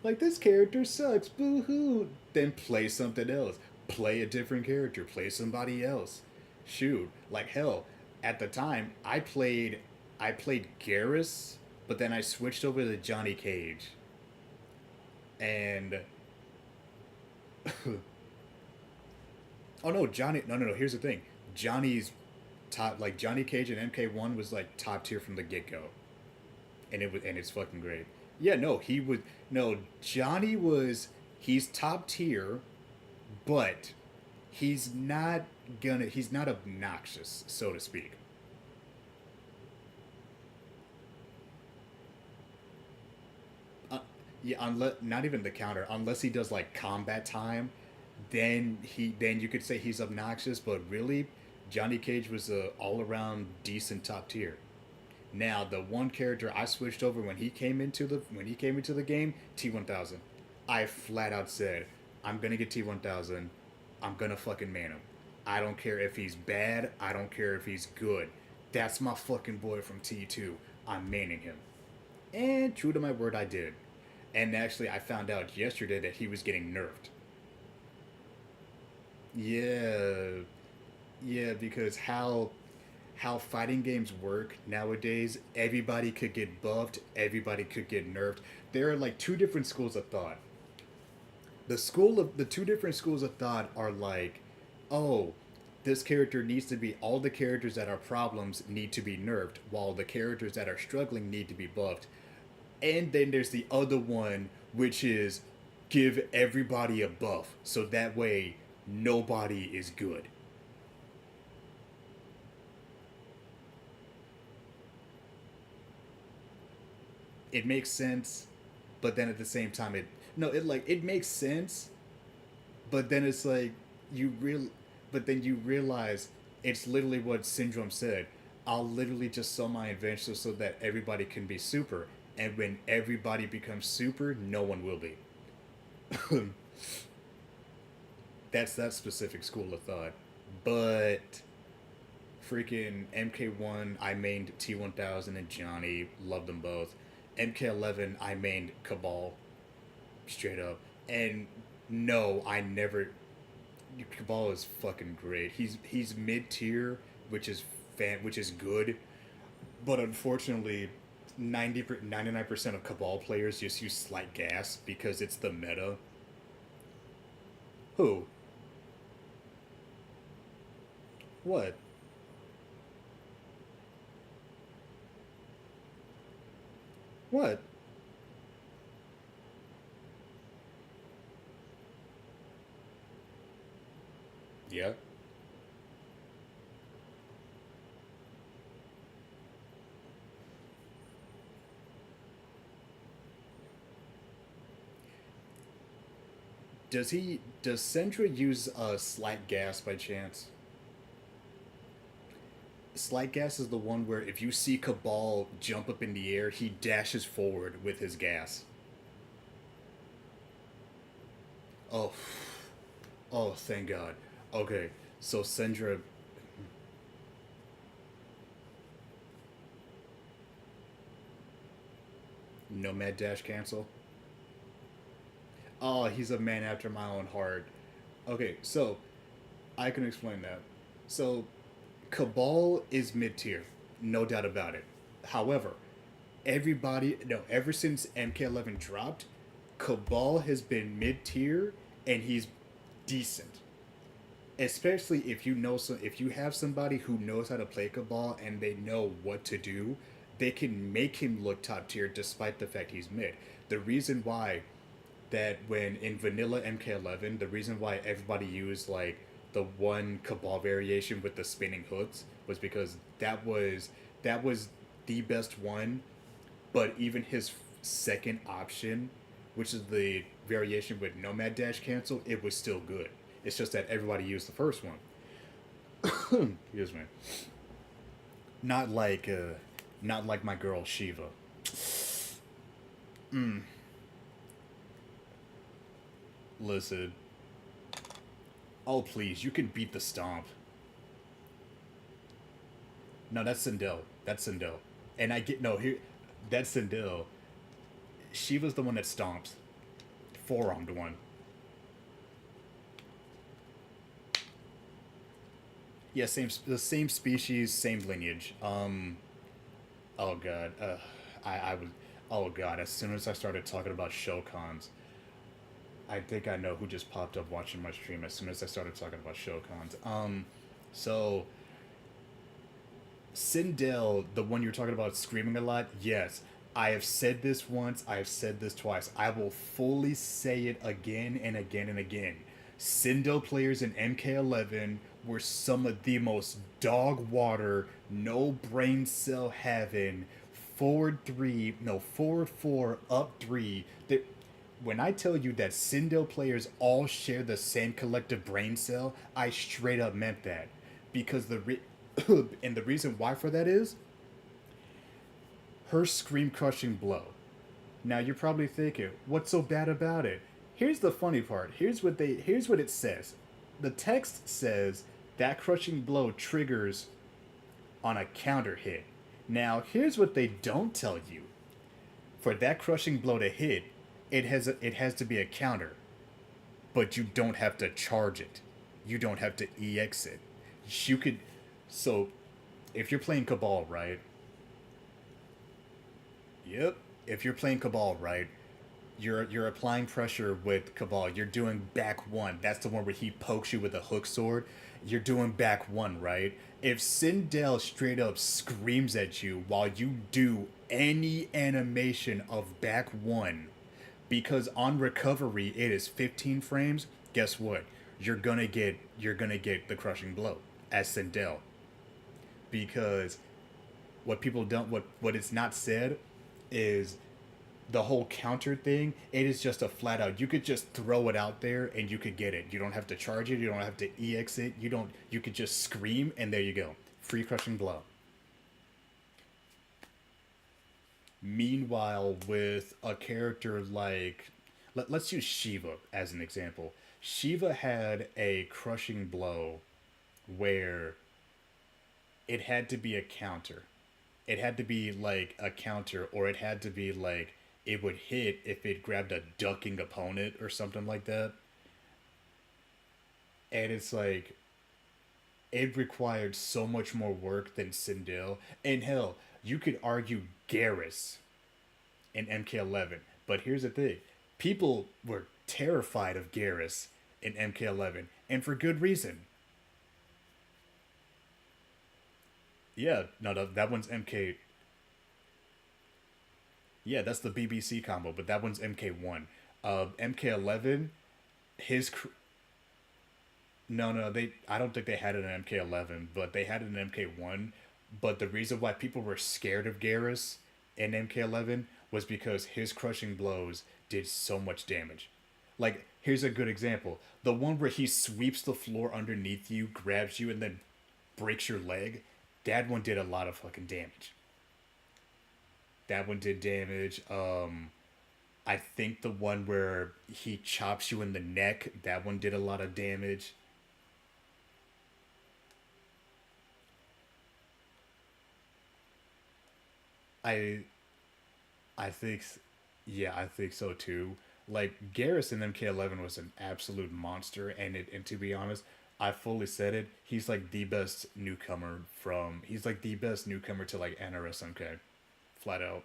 like this character sucks? Boo hoo. Then play something else. Play a different character. Play somebody else. Shoot, like hell. At the time, I played Garrus, but then I switched over to Johnny Cage and oh no, Johnny. No, no, no. Here's the thing. Johnny's top. Like Johnny Cage and MK1 was like top tier from the get go, and it's fucking great. Yeah, no, he would. No, Johnny was. He's top tier, but he's not gonna. He's not obnoxious, so to speak. Uh, yeah, unless not even the counter. Unless he does like combat time, then you could say he's obnoxious. But really, Johnny Cage was a all around decent top tier. Now, the one character I switched over when he came into the game, T1000. I flat out said, I'm gonna get T1000. I'm gonna fucking man him. I don't care if he's bad. I don't care if he's good. That's my fucking boy from T2. I'm manning him. And true to my word, I did. And actually, I found out yesterday that he was getting nerfed. Yeah, yeah, because how fighting games work nowadays, everybody could get buffed, everybody could get nerfed. There are like two different schools of thought. The two different schools of thought are like, oh, this character needs to be all the characters that are problems need to be nerfed, while the characters that are struggling need to be buffed. And then there's the other one, which is give everybody a buff, so that way nobody is good. It makes sense, but then at the same time it no it like it makes sense, but then it's like you real but then you realize it's literally what Syndrome said. I'll literally just sell my invention so that everybody can be super, and when everybody becomes super, no one will be. That's that specific school of thought. But freaking MK1, I mained T1000 and Johnny, loved them both. MK11, I mained Cabal, straight up. And no, I never. Cabal is fucking great. He's mid tier, which is good, but unfortunately, 99% of Cabal players just use Slight Gas because it's the meta. Who? What? What? Yeah. Does Sendra use Slight Gas by chance? Slight Gas is the one where if you see Cabal jump up in the air, he dashes forward with his gas. Oh, oh, thank God. Okay, so Sendra, Nomad Dash cancel. Oh, he's a man after my own heart. Okay, so I can explain that. So Cabal is mid tier, no doubt about it. However, everybody no ever since MK11 dropped, Cabal has been mid tier and he's decent. Especially if you know if you have somebody who knows how to play Cabal and they know what to do, they can make him look top tier despite the fact he's mid. The reason why that when in vanilla MK11, the reason why everybody used like the one Cabal variation with the spinning hooks was because that was the best one. But even his second option, which is the variation with Nomad Dash cancel, it was still good. It's just that everybody used the first one. Excuse me. Not like not like my girl Shiva. Listen. Oh please, you can beat the stomp. No, that's Sindel. That's Sindel. And I get no here. That's Sindel. Shiva's the one that stomps. Four-armed one. Yeah, same the same species, same lineage. Oh god. I was. Oh god. As soon as I started talking about Shokans, I think I know who just popped up watching my stream. As soon as I started talking about Shokans. So Sindel, the one you're talking about screaming a lot, yes. I have said this once, I have said this twice. I will fully say it again and again and again. Sindel players in MK11 were some of the most dog water, no brain cell having, forward three, no, forward four, up three. When I tell you that Sindel players all share the same collective brain cell, I straight up meant that. Because and the reason why for that is her scream crushing blow. Now you're probably thinking, what's so bad about it? Here's the funny part. Here's what it says. The text says that crushing blow triggers on a counter hit. Now here's what they don't tell you. For that crushing blow to hit, it has to be a counter, but you don't have to charge it. You don't have to EX it. You could so if you're playing Cabal, right? Yep. If you're playing Cabal, right, you're applying pressure with Cabal. You're doing back one. That's the one where he pokes you with a hook sword. You're doing back one, right? If Sindel straight up screams at you while you do any animation of back one, because on recovery it is 15 frames, guess what? You're gonna get the crushing blow as Sindel. Because what people don't what is not said is the whole counter thing. It is just a flat out, you could just throw it out there and you could get it. You don't have to charge it, you don't have to EX it, you could just scream and there you go. Free crushing blow. Meanwhile, with a character like let's use Shiva as an example. Shiva had a crushing blow where it had to be a counter. It had to be like a counter, or it had to be like it would hit if it grabbed a ducking opponent or something like that. And it's like it required so much more work than Sindel. And hell, you could argue Garrus in MK11. But here's the thing: people were terrified of Garrus in MK11, and for good reason. Yeah, no, that one's MK. Yeah, that's the BBC combo, but that one's MK1. MK11, his no, no, they. I don't think they had it in MK11, but they had it in MK1. But the reason why people were scared of Garrus in MK11 was because his crushing blows did so much damage. Like, here's a good example: the one where he sweeps the floor underneath you, grabs you, and then breaks your leg. That one did a lot of fucking damage. That one did damage. I think the one where he chops you in the neck, that one did a lot of damage. I I think, yeah, I think so too. Like Garrus in MK11 was an absolute monster, and to be honest, I fully said it. He's like the best newcomer from. He's like the best newcomer to like NRSMK, flat out.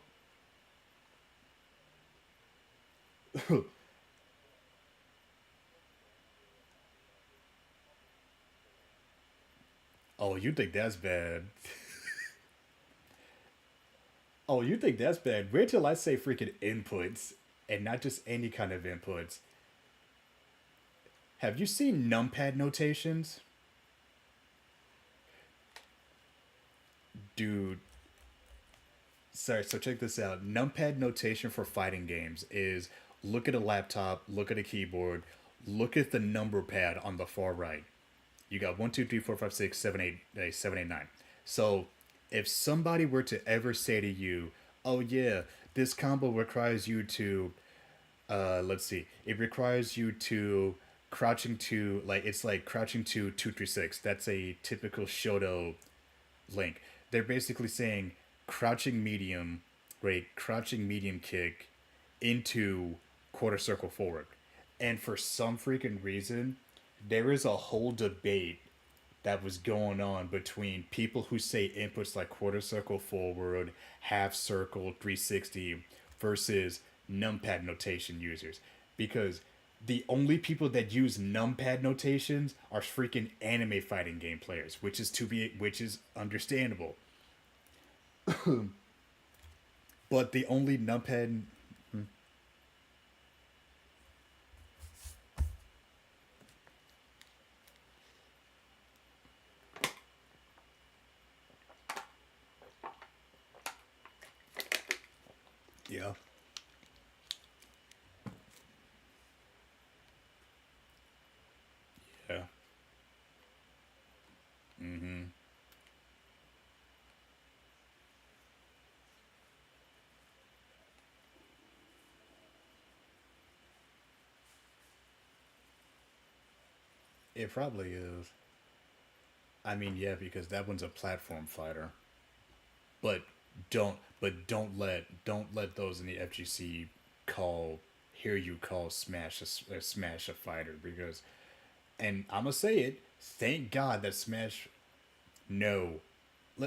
Oh, you think that's bad? Oh, you think that's bad? Wait till I say freaking inputs, and not just any kind of inputs. Have you seen numpad notations? Dude, sorry, so check this out. Numpad notation for fighting games is look at a laptop, look at a keyboard, look at the number pad on the far right. You got 1, 2, 3, 4, 5, 6, 7, 8, 7, 8, 9. So if somebody were to ever say to you, oh yeah, this combo requires you to let's see, it requires you to crouching to like it's like crouching to 2, 3, 6. That's a typical Shoto link. They're basically saying crouching medium, right? Crouching medium kick into quarter circle forward. And for some freaking reason, there is a whole debate that was going on between people who say inputs like quarter circle forward, half circle, 360 versus numpad notation users. Because the only people that use numpad notations are freaking anime fighting game players, which is understandable. But the only numpad. Yeah. Yeah. Mm-hmm. It probably is. I mean, yeah, because that one's a platform fighter. But don't let those in the FGC call hear you call Smash a fighter because and I'm gonna say it. Thank God that Smash no.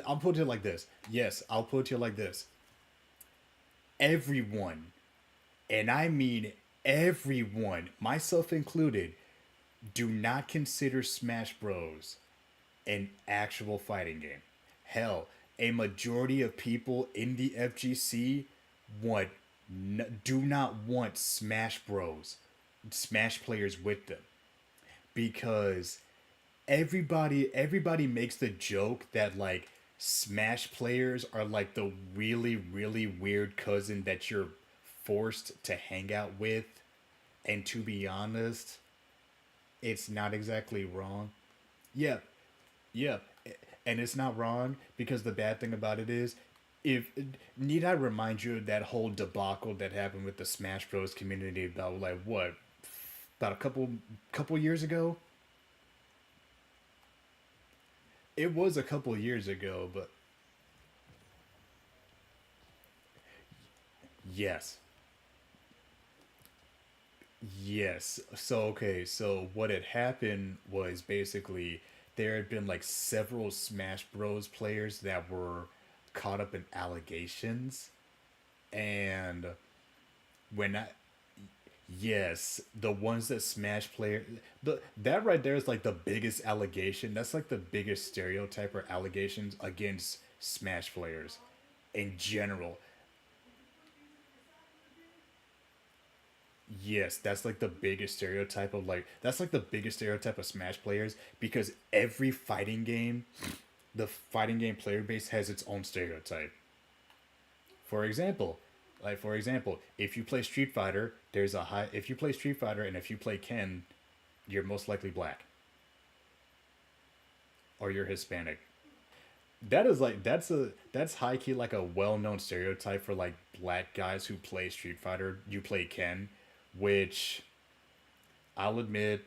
I'll put it like this. Yes, I'll put it like this. Everyone, and I mean everyone, myself included, do not consider Smash Bros. An actual fighting game. Hell, a majority of people in the FGC want do not want Smash Bros. Smash players with them because everybody makes the joke that like Smash players are like the really weird cousin that you're forced to hang out with, and to be honest, it's not exactly wrong. Yeah, yeah, and it's not wrong because the bad thing about it is, if need I remind you of that whole debacle that happened with the Smash Bros. Community about like what about a couple years ago? It was a couple years ago, but yes, yes. So okay, so what had happened was basically there had been like several Smash Bros. Players that were caught up in allegations, and when I yes, the ones that Smash player the that right there is like the biggest allegation. That's like the biggest stereotype or allegations against Smash players in general. Yes, that's like the biggest stereotype of like that's like the biggest stereotype of Smash players because every fighting game, the fighting game player base has its own stereotype. For example, if you play Street Fighter, there's a high if you play Street Fighter and if you play Ken, you're most likely black or you're Hispanic. That is like that's high key like a well-known stereotype for like black guys who play Street Fighter. You play Ken, which I'll admit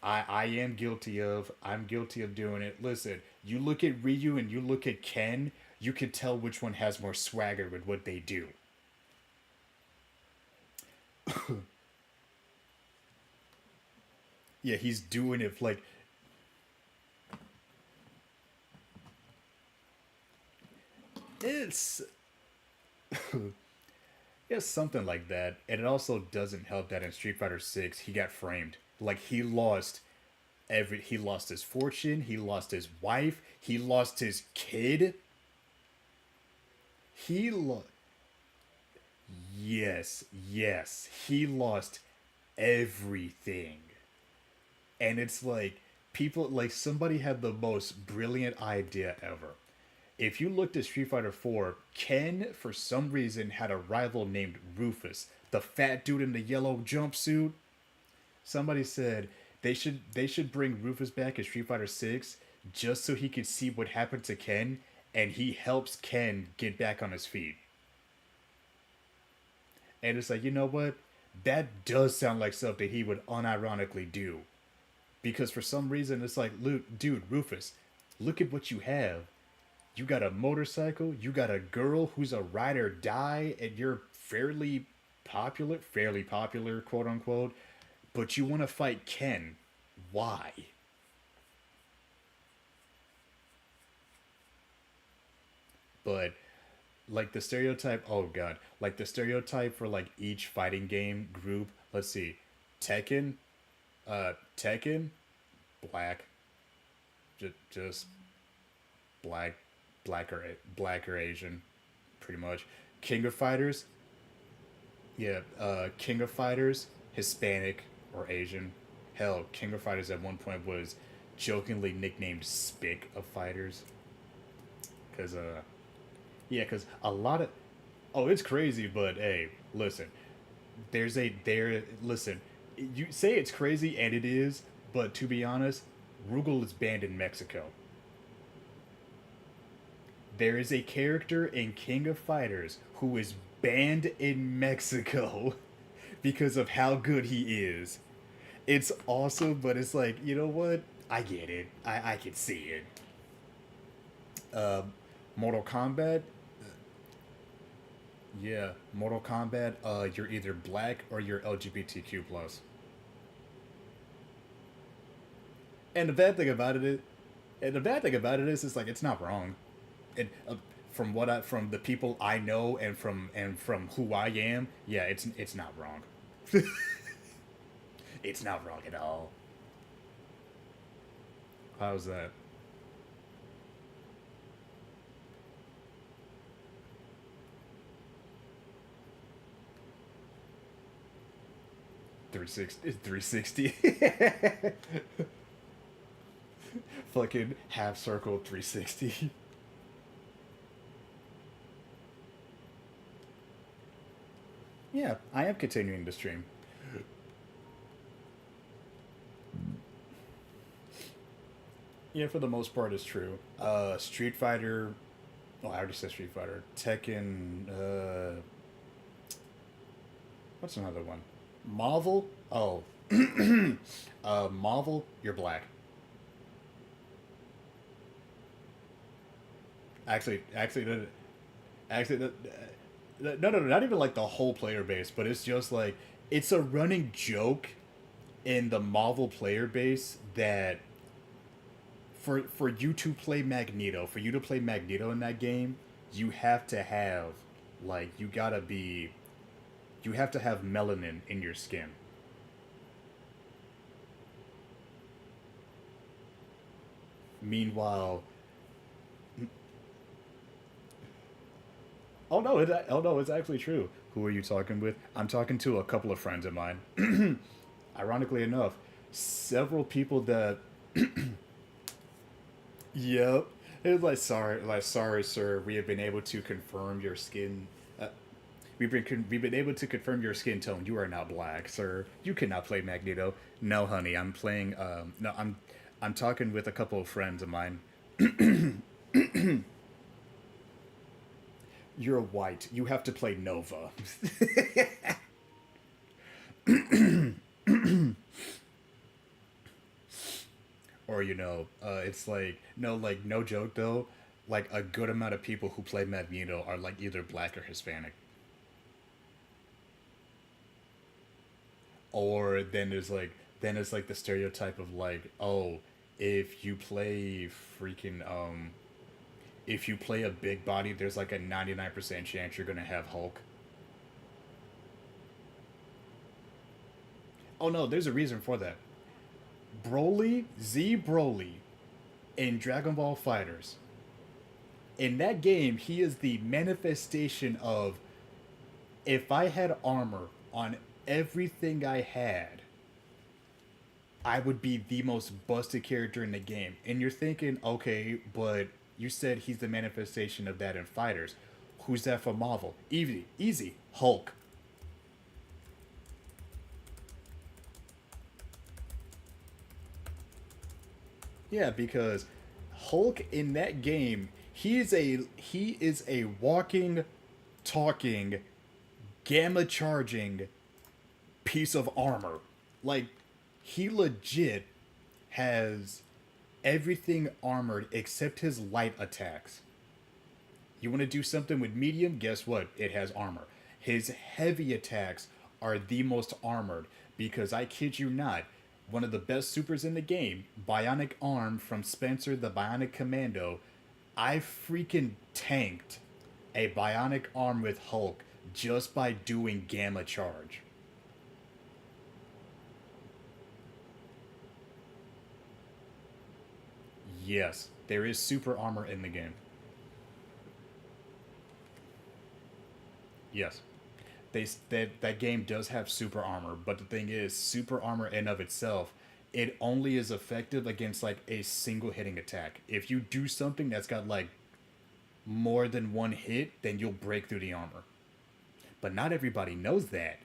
I am guilty of. I'm guilty of doing it. Listen, you look at Ryu and you look at Ken, you can tell which one has more swagger with what they do. Yeah, he's doing it like it's Yeah, something like that. And it also doesn't help that in Street Fighter 6 he got framed. Like he lost his fortune, he lost his wife, he lost his kid. He lo- Yes, yes. He lost everything. And it's like people like somebody had the most brilliant idea ever. If you looked at Street Fighter 4, Ken for some reason had a rival named Rufus, the fat dude in the yellow jumpsuit. Somebody said they should bring Rufus back in Street Fighter 6 just so he could see what happened to Ken and he helps Ken get back on his feet. And it's like, you know what? That does sound like something he would unironically do. Because for some reason, it's like, dude, Rufus, look at what you have. You got a motorcycle, you got a girl who's a ride or die, and you're fairly popular, quote unquote, but you want to fight Ken. Why? But like the stereotype, oh god, like the stereotype for like each fighting game group, let's see. Tekken, Tekken, black, just black, black or Asian, pretty much. King of Fighters, yeah, King of Fighters, Hispanic or Asian. Hell, King of Fighters at one point was jokingly nicknamed Spick of Fighters, cause yeah, cause a lot of oh, it's crazy, but hey, listen, listen, you say it's crazy and it is, but to be honest, Rugal is banned in Mexico. There is a character in King of Fighters who is banned in Mexico because of how good he is. It's awesome, but it's like, you know what? I get it. I can see it. Mortal Kombat, yeah, Mortal Kombat. You're either black or you're LGBTQ plus. And the bad thing about it is, and the bad thing about it is, it's like it's not wrong. And from from the people I know and from who I am, yeah, it's not wrong. It's not wrong at all. How's that? 360, 360. Fucking half circle 360. Yeah, I am continuing to stream. Yeah, for the most part, it's true. Street Fighter. Oh, I already said Street Fighter. Tekken. What's another one? Marvel. Oh, Marvel. You're black. Actually, no, not even like the whole player base, but it's just like it's a running joke in the Marvel player base that for you to play Magneto, for you to play Magneto in that game, you have to have like you have to have melanin in your skin. Meanwhile, oh no, it's actually true. Who are you talking with? I'm talking to a couple of friends of mine. Ironically enough, several people that yep. It was like sorry, sir. We have been able to confirm your skin. We've been able to confirm your skin tone. You are not black, sir. You cannot play Magneto. No, honey. I'm playing. No, I'm talking with a couple of friends of mine. You're white. You have to play Nova. Or it's like no, like no joke though. Like a good amount of people who play Magneto are like either black or Hispanic. Or then it's like the stereotype of like, oh, if you play freaking if you play a big body, there's like a 99% chance you're gonna have Hulk. Oh no, there's a reason for that. Broly in Dragon Ball Fighters. In that game, he is the manifestation of if I had armor on everything I had, I would be the most busted character in the game. And you're thinking, okay, but you said he's the manifestation of that in Fighters. Who's that for Marvel? Easy, easy. Hulk. Yeah, because Hulk in that game, he is a walking, talking, gamma charging piece of armor. Like he legit has everything armored except his light attacks. You want to do something with medium? Guess what? It has armor. His heavy attacks are the most armored because I kid you not, one of the best supers in the game, Bionic Arm from Spencer the Bionic Commando, I freaking tanked a Bionic Arm with Hulk just by doing Gamma Charge. Yes, there is super armor in the game. Yes. That game does have super armor, but the thing is, super armor in of itself, it only is effective against like a single hitting attack. If you do something that's got like more than one hit, then you'll break through the armor. But not everybody knows that.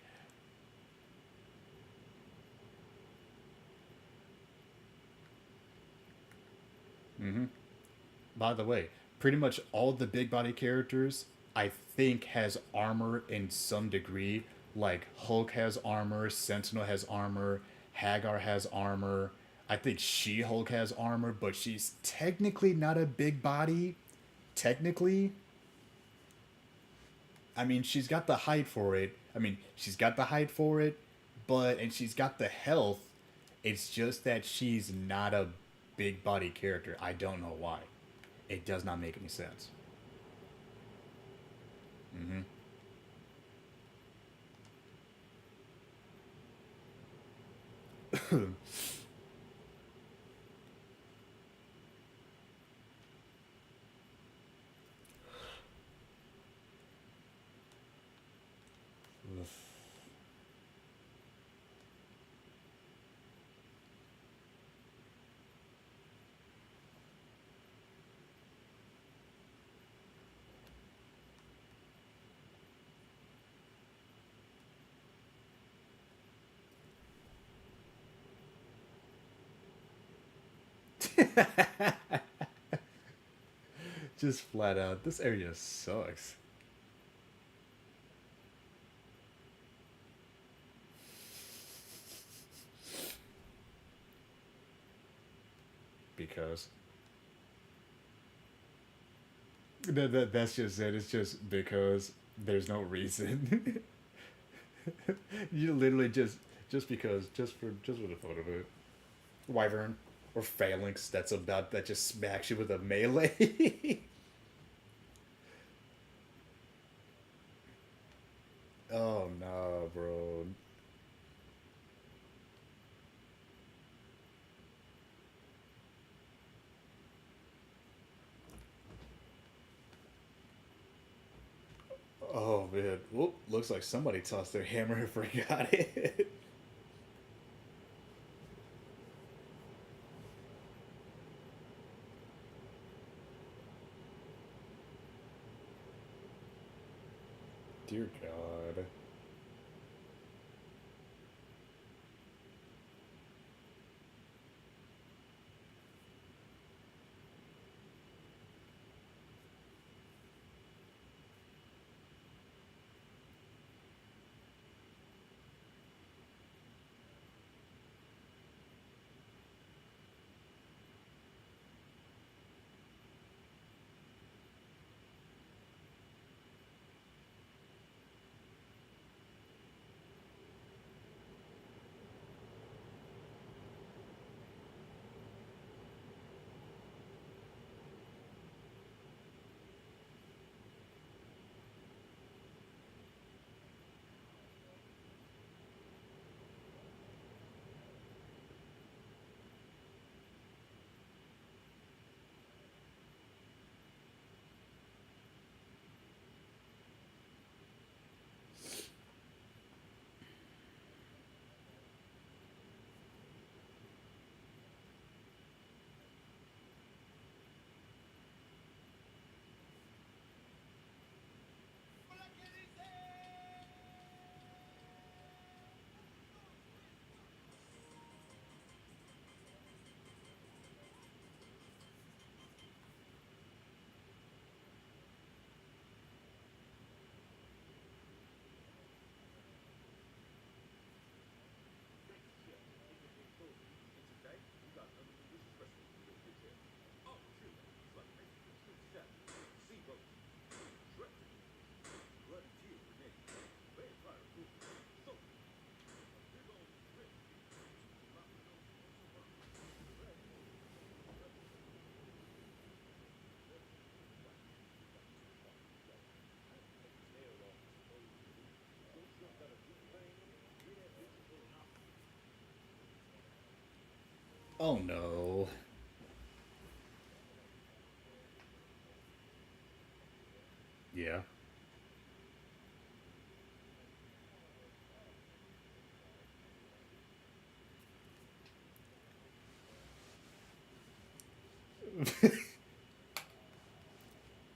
By the way, pretty much all the big body characters I think has armor in some degree. Like Hulk has armor, Sentinel has armor, Hagar has armor. I think She-Hulk has armor, but she's technically not a big body. Technically, I mean, she's got the height for it. I mean, she's got the height for it, but and she's got the health. It's just that she's not a big body character. I don't know why. It does not make any sense. Just flat out, this area sucks. Because that's just it. It's just because there's no reason. You literally just because just for the fun of it. Wyvern or Phalanx that just smacks you with a melee. Oh no, bro. Oh man. Whoop, looks like somebody tossed their hammer and forgot it. Dear God. Oh no. Yeah.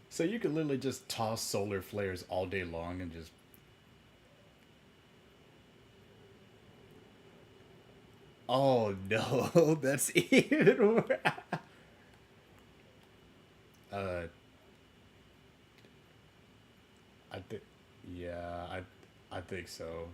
So you could literally just toss solar flares all day long and just. Oh no, that's even worse. Uh, I think. Yeah, I think so.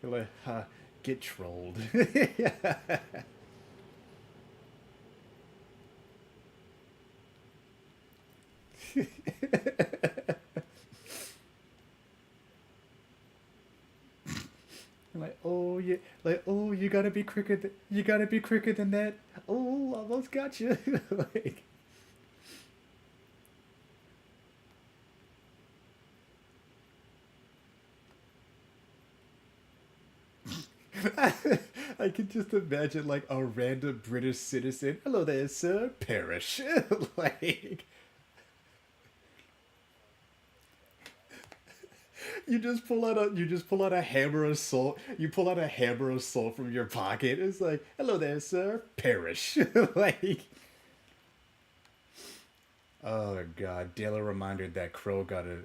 Like, get trolled. Like, oh yeah, like, oh, you gotta be quicker. You gotta be quicker than that. Oh, almost got you. Like, I can just imagine like a random British citizen. Hello there, sir. Perish. Like, you just pull out a hammer of salt. You pull out a hammer of salt from your pocket. It's like, hello there, sir. Perish. Like, oh god, daily reminder that Crow got a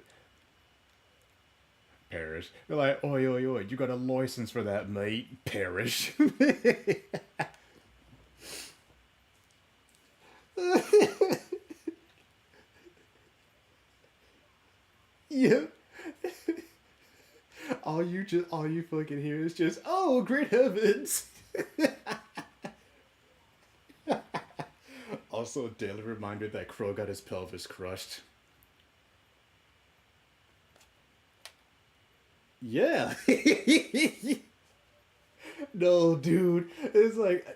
perish. They're like, oi, oi, oi, you got a license for that, mate. Perish. Yeah. All you fucking hear is just, oh, great heavens. Also, a daily reminder that Crow got his pelvis crushed. Yeah. No, dude. It's like,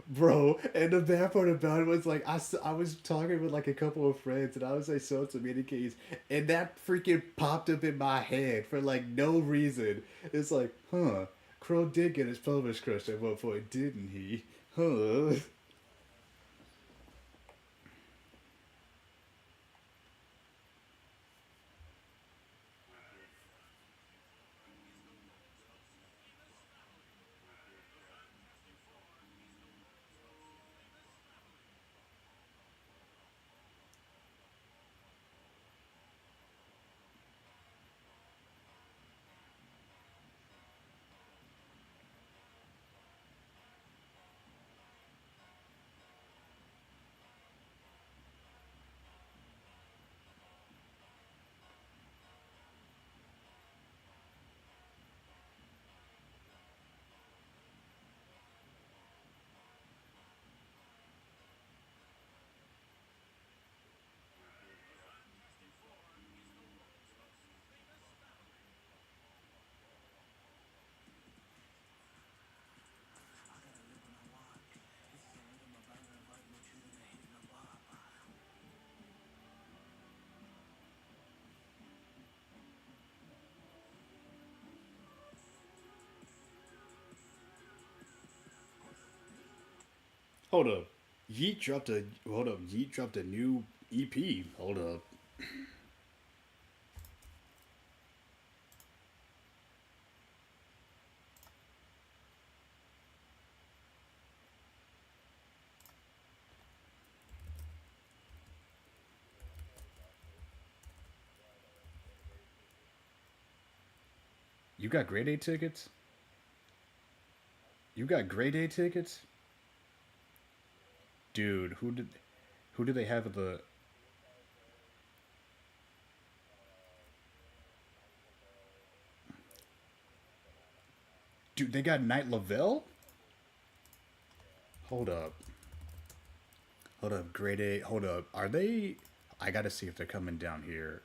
bro. And the bad part about it was like, I was talking with like a couple of friends and I was like, so some case, and that freaking popped up in my head for like no reason. It's like, huh. Crow did get his pelvis crushed at one point, didn't he? Huh. Hold up. Yeet dropped a new EP. Hold up. You got grade A tickets? You got grade A tickets? Dude, who did they have at the Dude, they got Night Lavelle? Hold up. Hold up, grade A. Hold up. Are they I gotta see if they're coming down here.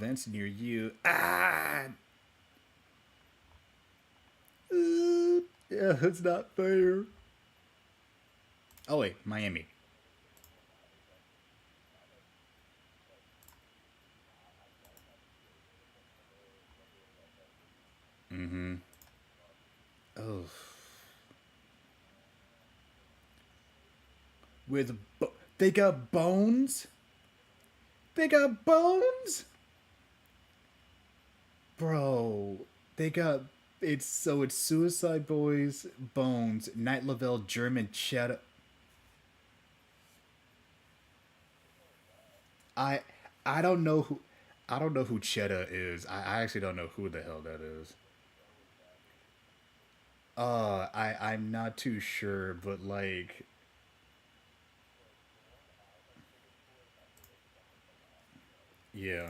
events near you. Ah! Yeah, it's not fair. Oh wait, Miami. Mm-hmm. Oh. They got bones? They got bones? Bro, they got it's Suicide Boys, Bones, Night Lavelle, German Cheddar. I I don't know who I don't know who Cheddar is. I actually don't know who the hell that is. I'm not too sure, but like yeah.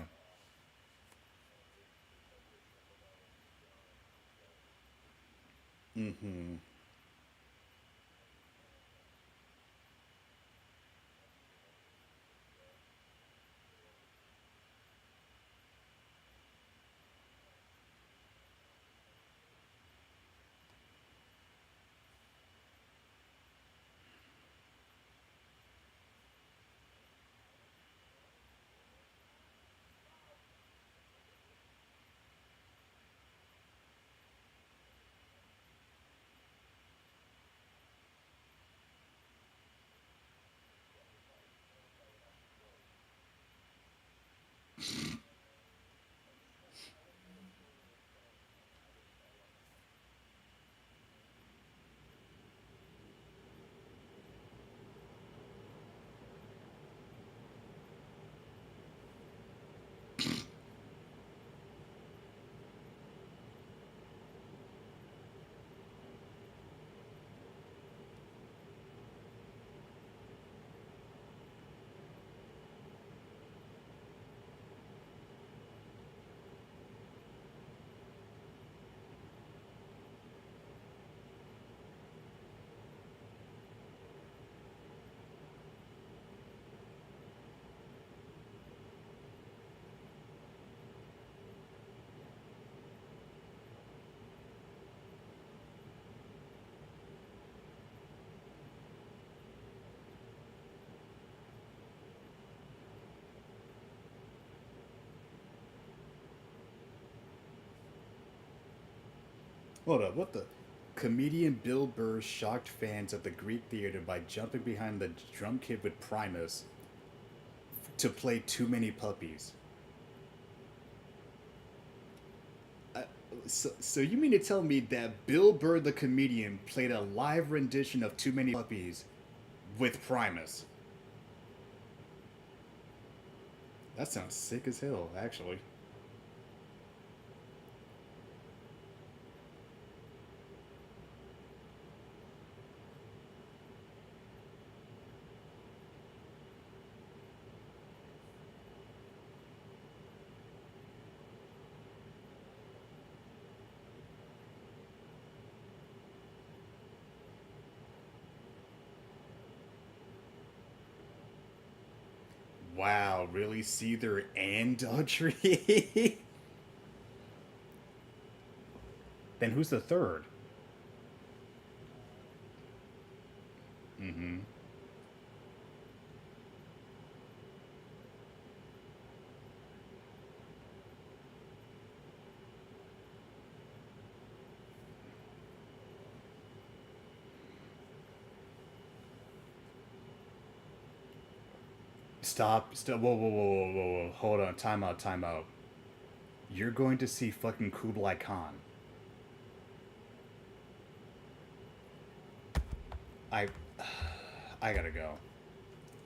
Mm-hmm. Hold up, what the? Comedian Bill Burr shocked fans at the Greek Theater by jumping behind the drum kit with Primus to play Too Many Puppies. Uh, so you mean to tell me that Bill Burr the comedian played a live rendition of Too Many Puppies with Primus? That sounds sick as hell, actually. Wow, really? Seether and Daughtry? Then who's the third? Mm-hmm. Stop. Whoa. Hold on. Time out. You're going to see fucking Kublai Khan. I, I gotta go.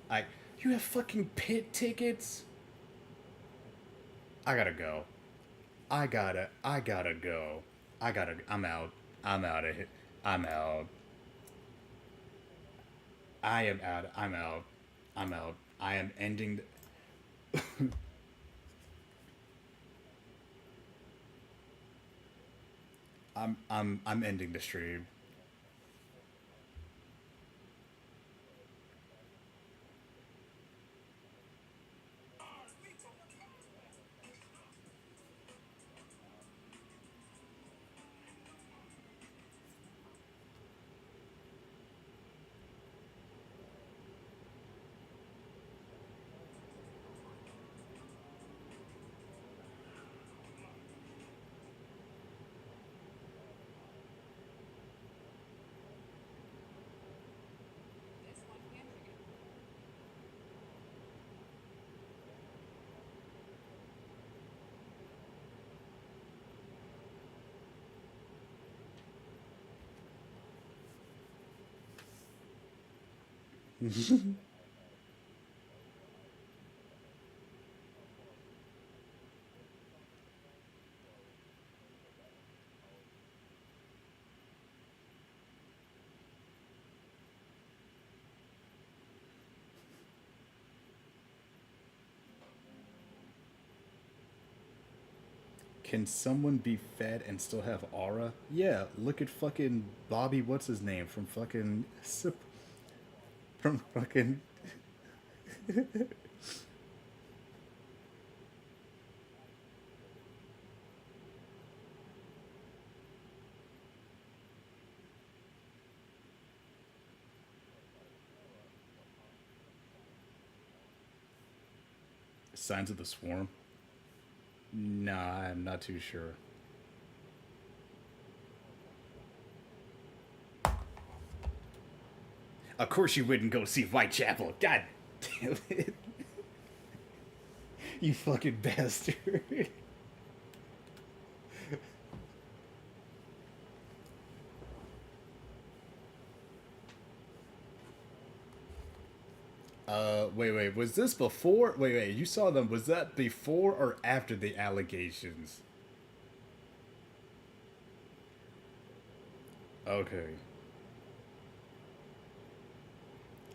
I, you have fucking pit tickets? I gotta go. I gotta go. I'm out. I'm out of here. I'm out. I am out. I'm out. I'm out. I am ending. I'm ending the stream. Can someone be fat and still have aura? Yeah, look at fucking Bobby. What's his name from fucking from fucking Signs of the Swarm. Nah, I'm not too sure. Of course you wouldn't go see Whitechapel. God damn it. You fucking bastard. Wait. Was this before? Wait. You saw them. Was that before or after the allegations? Okay.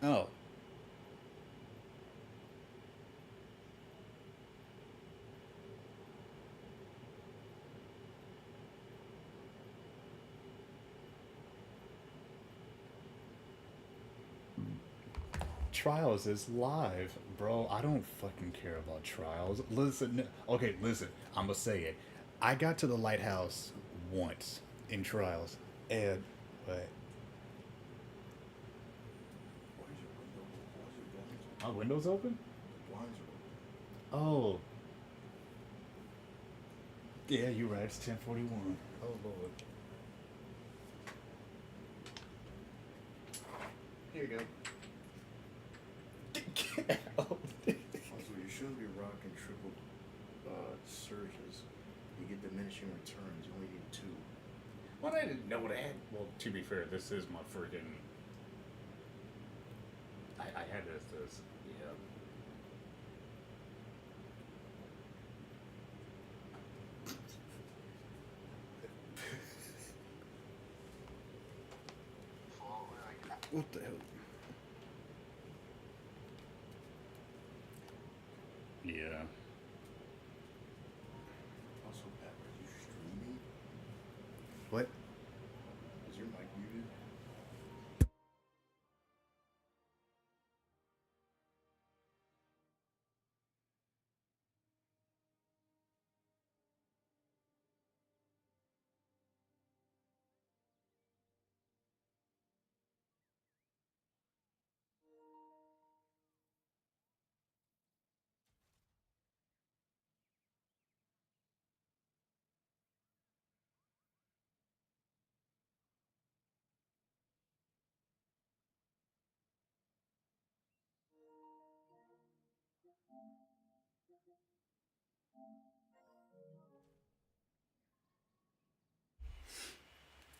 Oh. Trials is live, bro. I don't fucking care about Trials. Listen, okay, listen. I'm gonna say it. I got to the lighthouse once in Trials, and but Why is your window? Why is your blinds my open? window's open. The blinds are open. Oh, yeah, you're right. It's 10:41. Oh lord. Here you go. Oh, Also, you shouldn't be rocking triple surges. You get diminishing returns. You only need two. well, I didn't know that. Well, to be fair, this is my freaking. I had this. Yeah. What the hell? Yeah. Also, Pat, are you streaming? What? Is your mic muted?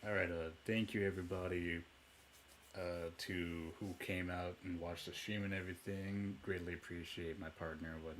All right. Thank you everybody. To who came out and watched the stream and everything. Greatly appreciate my partner and whatnot.